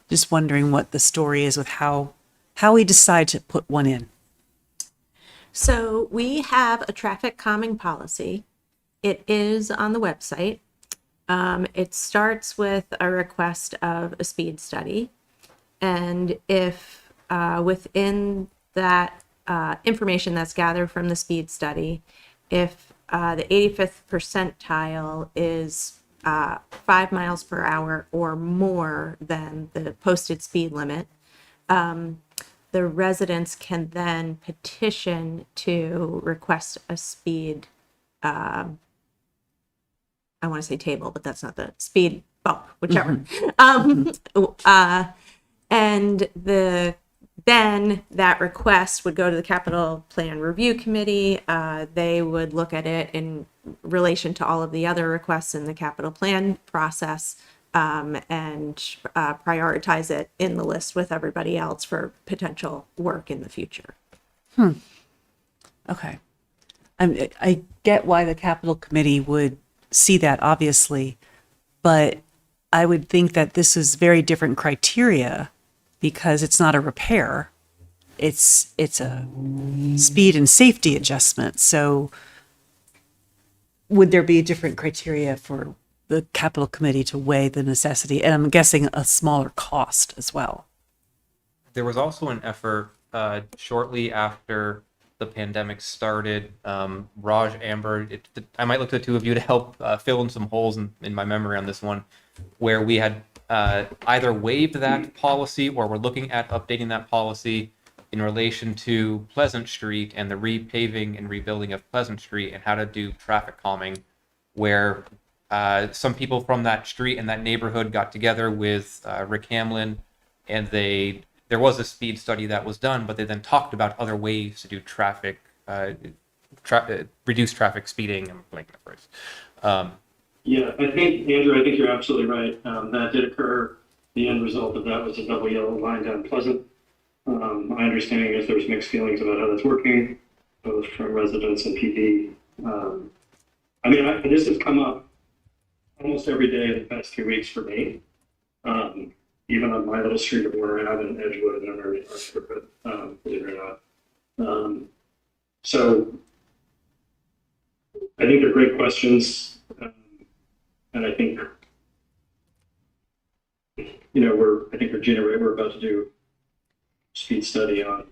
Just wondering what the story is with how we decide to put one in. So we have a traffic calming policy. It is on the website. It starts with a request of a speed study. And if within that information that's gathered from the speed study, if the 85th percentile is 5 miles per hour or more than the posted speed limit, the residents can then petition to request a speed, I want to say table, but that's not the speed bump, whichever. And then that request would go to the capital plan review committee. They would look at it in relation to all of the other requests in the capital plan process, and prioritize it in the list with everybody else for potential work in the future. Okay. I get why the capital committee would see that, obviously, but I would think that this is very different criteria because it's not a repair. It's a speed and safety adjustment. So would there be different criteria for the capital committee to weigh the necessity? And I'm guessing a smaller cost as well. there was also an effort shortly after the pandemic started. Raj, Amber, I might look to the two of you to help fill in some holes in my memory on this one, where we had either waived that policy or we're looking at updating that policy in relation to Pleasant Street and the repaving and rebuilding of Pleasant Street and how to do traffic calming, where some people from that street and that neighborhood got together with Rick Hamlin, and there was a speed study that was done, but they then talked about other ways to do traffic, reduce traffic speeding. I'm blanking the phrase. Yeah, I think, Andrew, I think you're absolutely right. That did occur. The end result of that was a double yellow line down Pleasant. My understanding is there's mixed feelings about how that's working, both from residents and PD. I mean, this has come up almost every day in the past 2 weeks for me. Even on my little street of Warner Ave in Edgewood and under Arthur, believe it or not. So I think they're great questions. And I think, I think Regina, right, we're about to do speed study on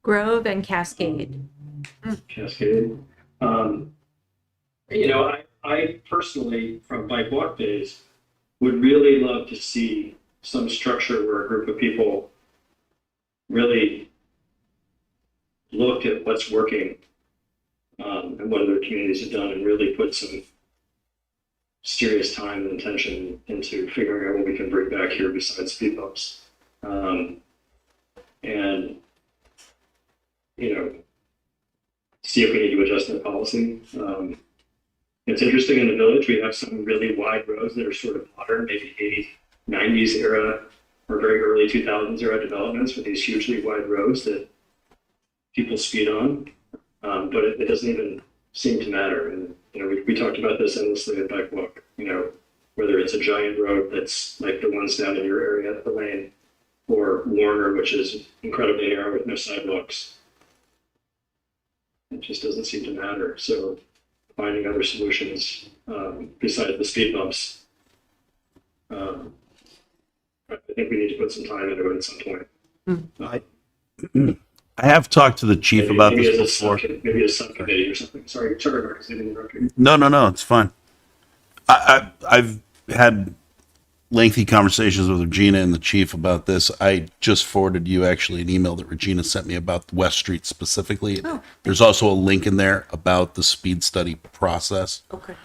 Grove and Cascade. Cascade. I personally, from bike walk days, would really love to see some structure where a group of people really looked at what's working and what other communities have done and really put some serious time and attention into figuring out what we can bring back here besides speed bumps. And, see if we need to adjust that policy. It's interesting in the village, we have some really wide roads that are sort of modern, maybe 80s, 90s era or very early 2000s era developments with these hugely wide roads that people speed on. But it doesn't even seem to matter. And, we talked about this endlessly at Bike Walk, whether it's a giant road that's like the ones down in your area, the lane, or Warner, which is incredibly narrow with no sidewalks. It just doesn't seem to matter. So finding other solutions besides the speed bumps, I think we need to put some time into it at some point. I have talked to the chief about this before. Maybe a subcommittee or something. Sorry, Marcus, I didn't interrupt you. No, it's fine. I've had lengthy conversations with Regina and the chief about this. I just forwarded you actually an email that Regina sent me about West Street specifically. Oh. There's also a link in there about the speed study process. Okay.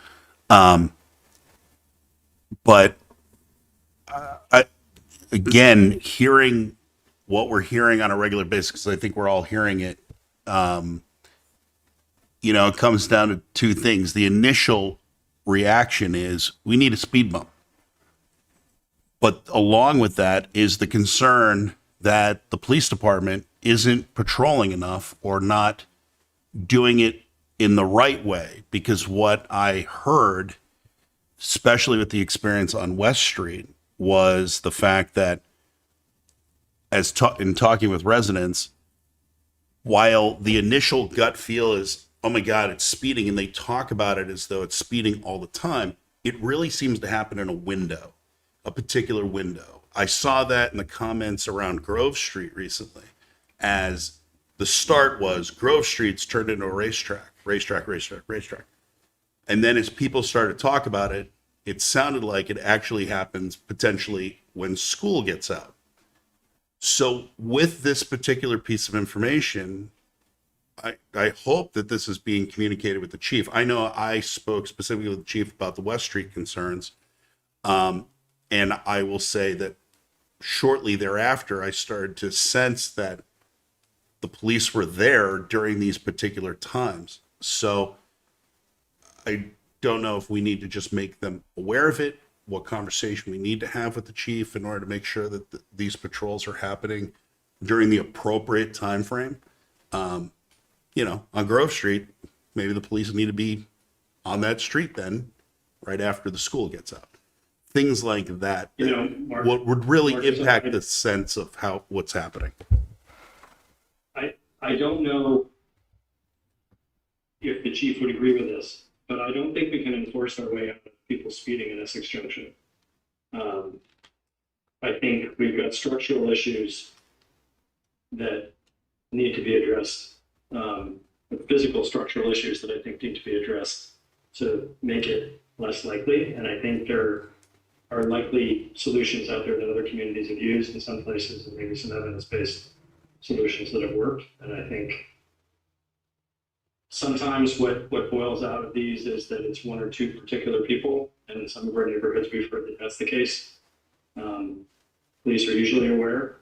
But again, hearing what we're hearing on a regular basis, because I think we're all hearing it, it comes down to two things. The initial reaction is we need a speed bump. But along with that is the concern that the police department isn't patrolling enough or not doing it in the right way. Because what I heard, especially with the experience on West Street, was the fact that in talking with residents, while the initial gut feel is, oh my God, it's speeding, and they talk about it as though it's speeding all the time, it really seems to happen in a particular window. I saw that in the comments around Grove Street recently, as the start was Grove Street's turned into a racetrack. And then as people started to talk about it, it sounded like it actually happens potentially when school gets out. So with this particular piece of information, I hope that this is being communicated with the chief. I know I spoke specifically with the chief about the West Street concerns. And I will say that shortly thereafter, I started to sense that the police were there during these particular times. So I don't know if we need to just make them aware of it, what conversation we need to have with the chief in order to make sure that these patrols are happening during the appropriate time frame. On Grove Street, maybe the police need to be on that street then, right after the school gets out. Things like that, Mark, what would really impact the sense of what's happening. I don't know if the chief would agree with this, but I don't think we can enforce our way out of people speeding in Essex Junction. I think we've got structural issues that need to be addressed, physical structural issues that I think need to be addressed to make it less likely. And I think there are likely solutions out there that other communities have used in some places, and maybe some evidence-based solutions that have worked. And I think sometimes what boils out of these is that it's one or two particular people, and in some of our neighborhoods we've heard that that's the case. Police are usually aware.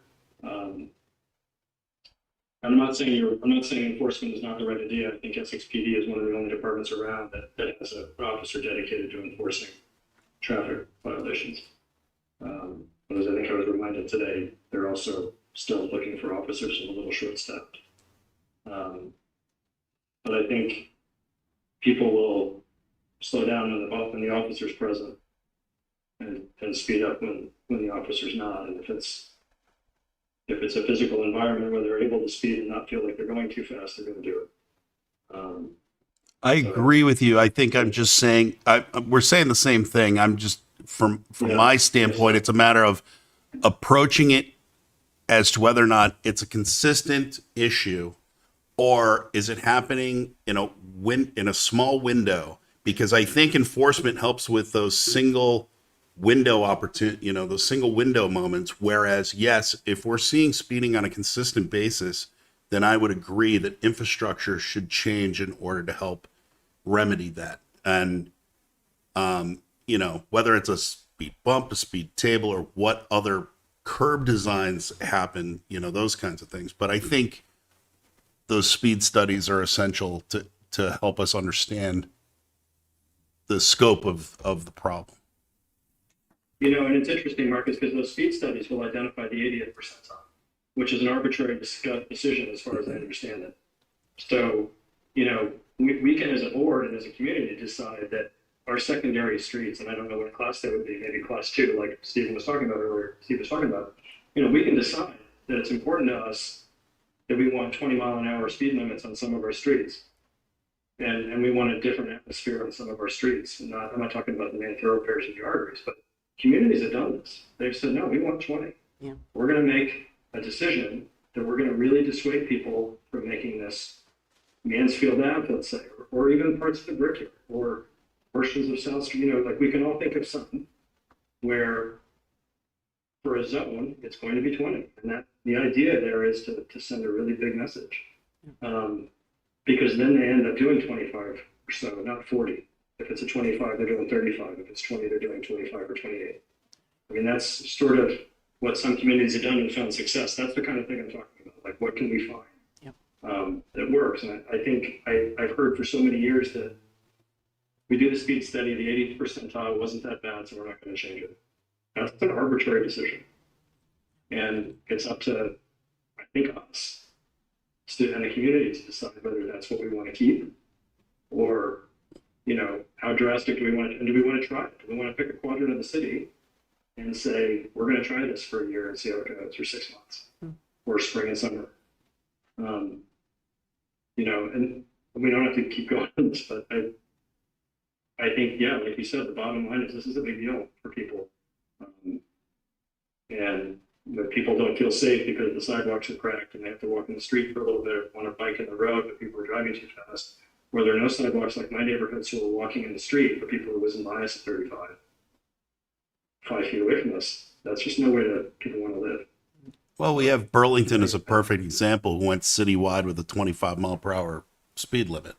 I'm not saying enforcement is not the right idea. I think Essex PD is one of the only departments around that has an officer dedicated to enforcing traffic violations. But as I think I was reminded today, they're also still looking for officers and a little short-staffed. But I think people will slow down when the officer's present and speed up when the officer's not. And if it's a physical environment where they're able to speed and not feel like they're going too fast, they're going to do it. I agree with you. I think I'm just saying, we're saying the same thing. I'm just, from my standpoint, it's a matter of approaching it as to whether or not it's a consistent issue, or is it happening in a small window? Because I think enforcement helps with those single window opportunity, those single window moments. Whereas, yes, if we're seeing speeding on a consistent basis, then I would agree that infrastructure should change in order to help remedy that. And, whether it's a speed bump, a speed table, or what other curb designs happen, those kinds of things. But I think those speed studies are essential to help us understand the scope of the problem. And it's interesting, Marcus, because those speed studies will identify the 80th percentile, which is an arbitrary decision as far as I understand it. So, we can, as a board and as a community, decide that our secondary streets, and I don't know what class they would be, maybe class 2, like Steve was talking about earlier, we can decide that it's important to us that we want 20-mile-an-hour speed limits on some of our streets. And we want a different atmosphere on some of our streets. I'm not talking about the main thoroughfares and the arteries, but communities have done this. They've said, no, we want 20. Yeah. We're going to make a decision that we're going to really dissuade people from making this Mansfield Ave, let's say, or even parts of the Brickyard, or portions of South Street. We can all think of something where for a zone, it's going to be 20. And that the idea there is to send a really big message. Because then they end up doing 25 or so, not 40. If it's a 25, they're doing 35. If it's 20, they're doing 25 or 28. I mean, that's sort of what some communities have done and found success. That's the kind of thing I'm talking about. Like, what can we find that works? And I think I've heard for so many years that we do the speed study, the 80th percentile wasn't that bad, so we're not going to change it. That's an arbitrary decision. And it's up to, I think, us and the community to decide whether that's what we want to keep, or how drastic do we want to, and do we want to try it? Do we want to pick a quadrant of the city and say, we're going to try this for a year and see how it goes, or 6 months, or spring and summer? And we don't have to keep going on this, but I think, like you said, the bottom line is this is a big deal for people. And people don't feel safe because the sidewalks are cracked and they have to walk in the street for a little bit, want to bike in the road, but people are driving too fast. Where there are no sidewalks like my neighborhoods who are walking in the street, but people are whizzing by us at 35, 5 feet away from us. That's just no way that people want to live. Well, we have Burlington as a perfect example, who went citywide with a 25-mile-per-hour speed limit,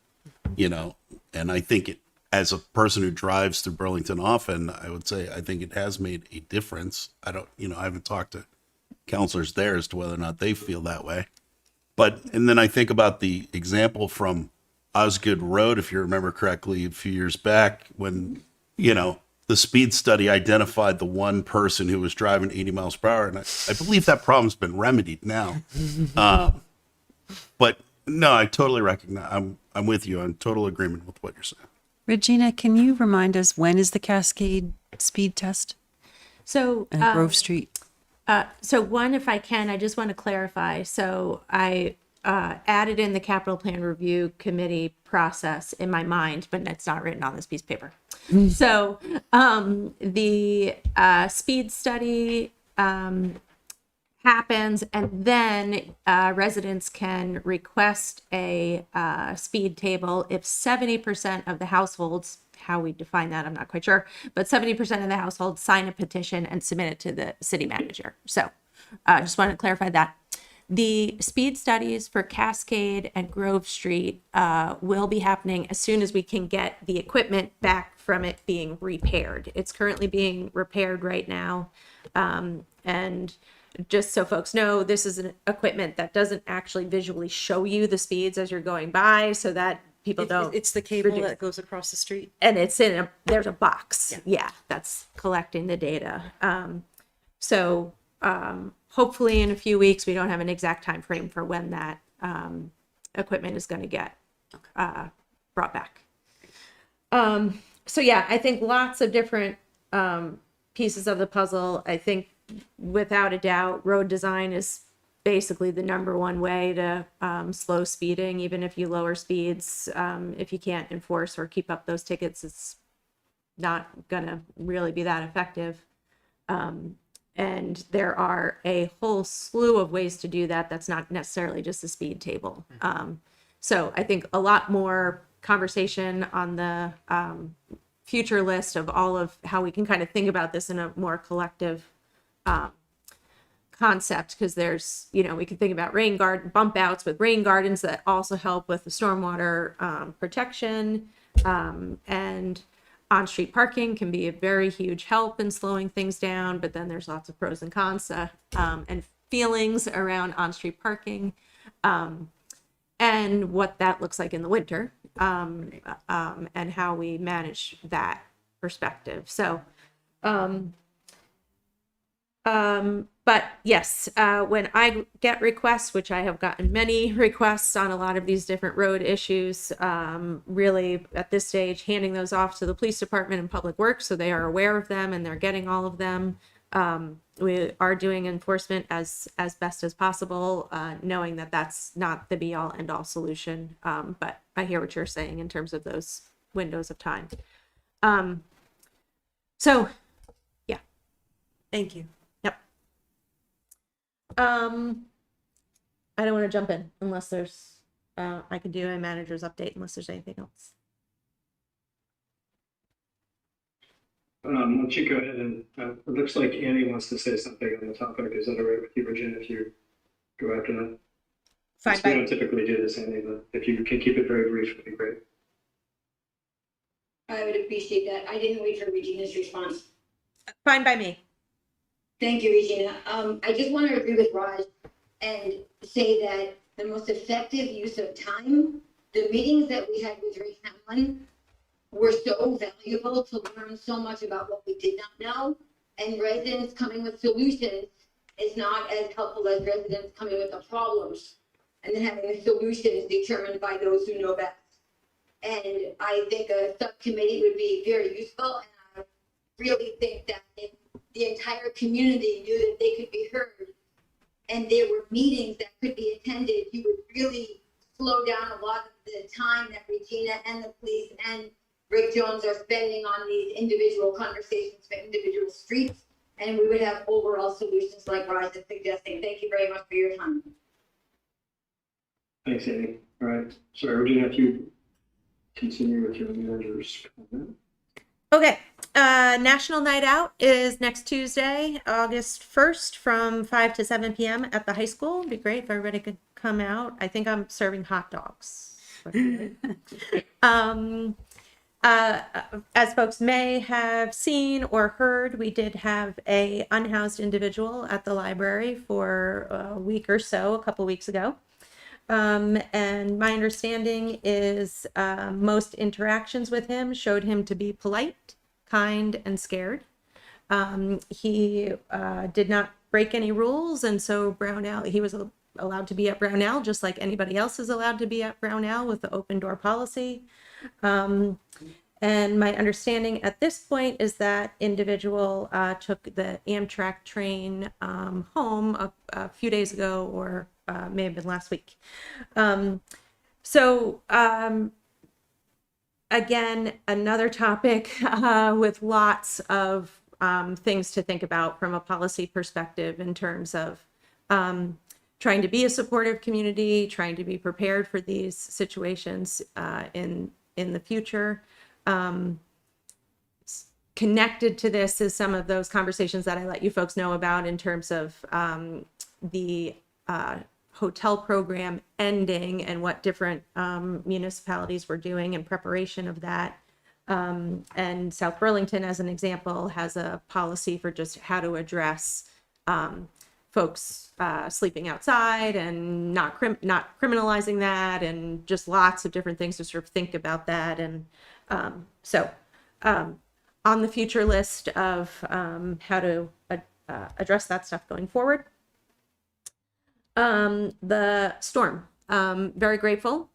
and I think as a person who drives through Burlington often, I would say I think it has made a difference. I haven't talked to counselors there as to whether or not they feel that way. And then I think about the example from Osgood Road, if you remember correctly, a few years back, when, the speed study identified the one person who was driving 80 miles per hour. And I believe that problem's been remedied now. But no, I totally recognize, I'm with you. I'm in total agreement with what you're saying. Regina, can you remind us, when is the Cascade speed test So, at Grove Street? one, if I can, I just want to clarify. So I added in the capital plan review committee process in my mind, but it's not written on this piece of paper. So the speed study happens, and then residents can request a speed table if 70% of the households, how we define that, I'm not quite sure, but 70% of the households sign a petition and submit it to the city manager. So just wanted to clarify that. The speed studies for Cascade and Grove Street will be happening as soon as we can get the equipment back from it being repaired. It's currently being repaired right now. And just so folks know, this is an equipment that doesn't actually visually show you the speeds as you're going by, so that people don't. It's the cable reduce. that goes across the street. And it's there's a box. Yeah, that's collecting the data. So hopefully in a few weeks, we don't have an exact time frame for when that equipment is going to get brought back. So yeah, I think lots of different pieces of the puzzle. I think without a doubt, road design is basically the number one way to slow speeding. Even if you lower speeds, if you can't enforce or keep up those tickets, it's not gonna really be that effective. And there are a whole slew of ways to do that. That's not necessarily just a speed table. So I think a lot more conversation on the future list of all of how we can kind of think about this in a more collective concept, because there's, we can think about bump outs with rain gardens that also help with the stormwater protection, and on-street parking can be a very huge help in slowing things down, but then there's lots of pros and cons and feelings around on-street parking, and what that looks like in the winter, and how we manage that perspective. So but yes, when I get requests, which I have gotten many requests on a lot of these different road issues, really at this stage, handing those off to the police department and public works so they are aware of them and they're getting all of them. We are doing enforcement as best as possible, knowing that that's not the be all end all solution. But I hear what you're saying in terms of those windows of time. So yeah, thank you. I don't want to jump in unless there's, I can do a manager's update unless there's anything else. Why don't you go ahead and, it looks like Annie wants to say something on the topic. Is that all right with you, Regina, if you go after that? Fine. We don't typically do this, Annie, but if you can keep it very brief, it'd be great. I would appreciate that. I didn't wait for Regina's response. Fine by me. Thank you, Regina. I just want to agree with Raj and say that the most effective use of time, the meetings that we had with Rick Hamlin were so valuable to learn so much about what we did not know, and residents coming with solutions is not as helpful as residents coming with the problems and then having the solutions determined by those who know best. And I think a subcommittee would be very useful, and I really think that if the entire community knew that they could be heard and there were meetings that could be attended, you would really slow down a lot of the time that Regina and the police and Rick Jones are spending on these individual conversations for individual streets, and we would have overall solutions like Raj is suggesting. Thank you very much for your time. Thanks, Annie. All right. Sorry, Regina, if you continue with your manager's comment. Okay. National Night Out is next Tuesday, August 1st from 5 to 7 p.m. at the high school. It'd be great if everybody could come out. I think I'm serving hot dogs. As folks may have seen or heard, we did have a unhoused individual at the library for a week or so, a couple weeks ago. And my understanding is most interactions with him showed him to be polite, kind, and scared. He did not break any rules, and so Brownell, he was allowed to be at Brownell just like anybody else is allowed to be at Brownell with the open door policy. And my understanding at this point is that individual took the Amtrak train home a few days ago, or may have been last week. Again, another topic with lots of things to think about from a policy perspective in terms of trying to be a supportive community, trying to be prepared for these situations in the future. Connected to this is some of those conversations that I let you folks know about in terms of the hotel program ending and what different municipalities were doing in preparation of that. And South Burlington, as an example, has a policy for just how to address folks sleeping outside and not criminalizing that, and just lots of different things to sort of think about that. And on the future list of how to address that stuff going forward. The storm, very grateful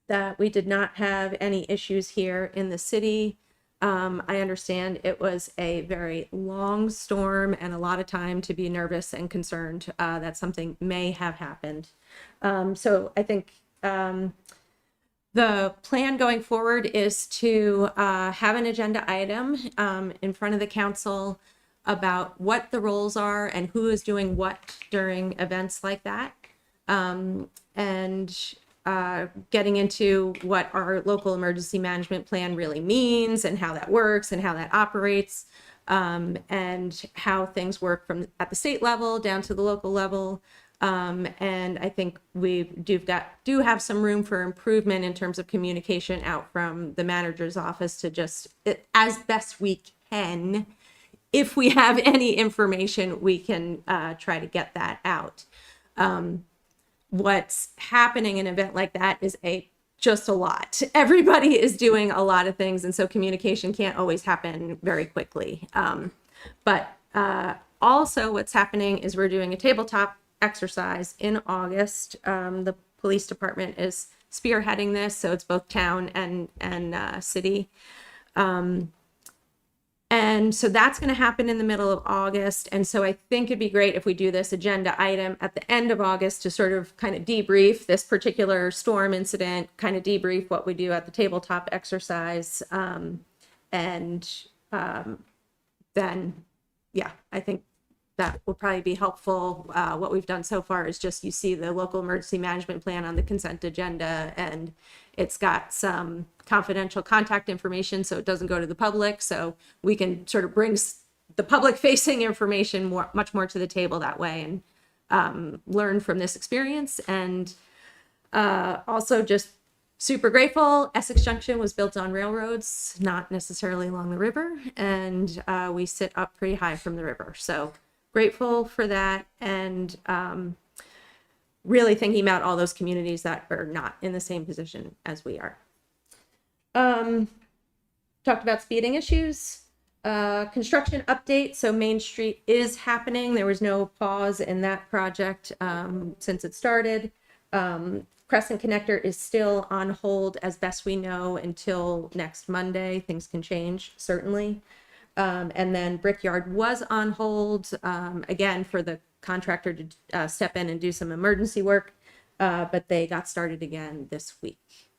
that we did not have any issues here in the city. I understand it was a very long storm and a lot of time to be nervous and concerned that something may have happened. So I think the plan going forward is to have an agenda item in front of the council about what the roles are and who is doing what during events like that. And getting into what our local emergency management plan really means and how that works and how that operates, and how things work from at the state level down to the local level. And I think we do have some room for improvement in terms of communication out from the manager's office to just, as best we can, if we have any information, we can try to get that out. What's happening in an event like that is just a lot. Everybody is doing a lot of things, and so communication can't always happen very quickly. But also what's happening is we're doing a tabletop exercise in August. The police department is spearheading this, so it's both town and city. And so that's going to happen in the middle of August. And so I think it'd be great if we do this agenda item at the end of August to sort of kind of debrief this particular storm incident, kind of debrief what we do at the tabletop exercise. Then, yeah, I think that will probably be helpful. What we've done so far is just, you see the local emergency management plan on the consent agenda, and it's got some confidential contact information so it doesn't go to the public. So we can sort of bring the public facing information much more to the table that way, and learn from this experience. And also just super grateful. Essex Junction was built on railroads, not necessarily along the river. And we sit up pretty high from the river. So grateful for that, and really thinking about all those communities that are not in the same position as we are. Talked about speeding issues, construction update. So Main Street is happening. There was no pause in that project since it started. Crescent Connector is still on hold as best we know until next Monday. Things can change, certainly. And then Brickyard was on hold, again, for the contractor to step in and do some emergency work, but they got started again this week.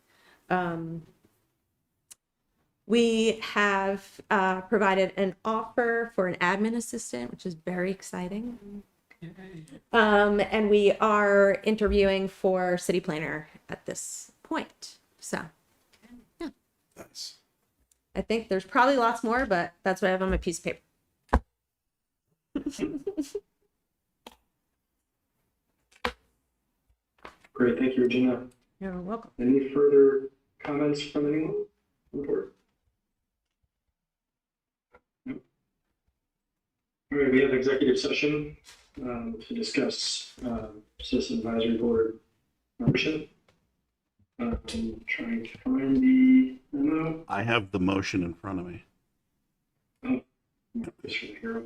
We have provided an offer for an admin assistant, which is very exciting. And we are interviewing for city planner at this point. So, yeah. Nice. I think there's probably lots more, but that's what I have on my piece of paper. Great, thank you, Regina. You're welcome. Any further comments from anyone on the board? No. All right, we have executive session to discuss Citizen Advisory Board membership. I'm trying to find the memo. I have the motion in front of me. Oh, this from the hero.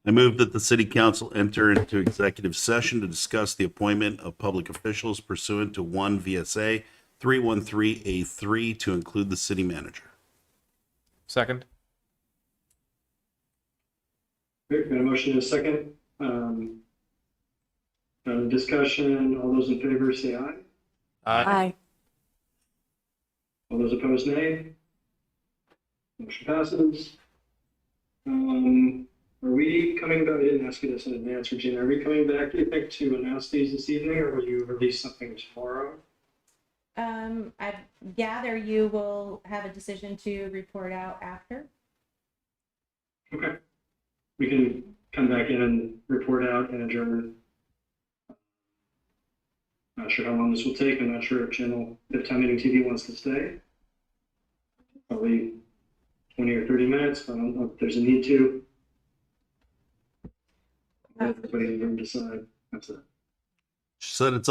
I move that the city council enter into executive session to discuss the appointment of public officials pursuant to 1 VSA 313A3 to include the city manager. Second. Great, got a motion and a second. Discussion, all those in favor say aye. Aye. All those opposed, nay. Motion passes. Are we coming back? I didn't ask you this in advance, Regina. Are we coming back, do you think, to announce these this evening, or will you release something tomorrow? I gather you will have a decision to report out after. Okay. We can come back in and report out and adjourn. Not sure how long this will take. I'm not sure if Town Meeting TV wants to stay. Probably 20 or 30 minutes, but I don't know if there's a need to. Everybody in the room decide. That's it. She said it's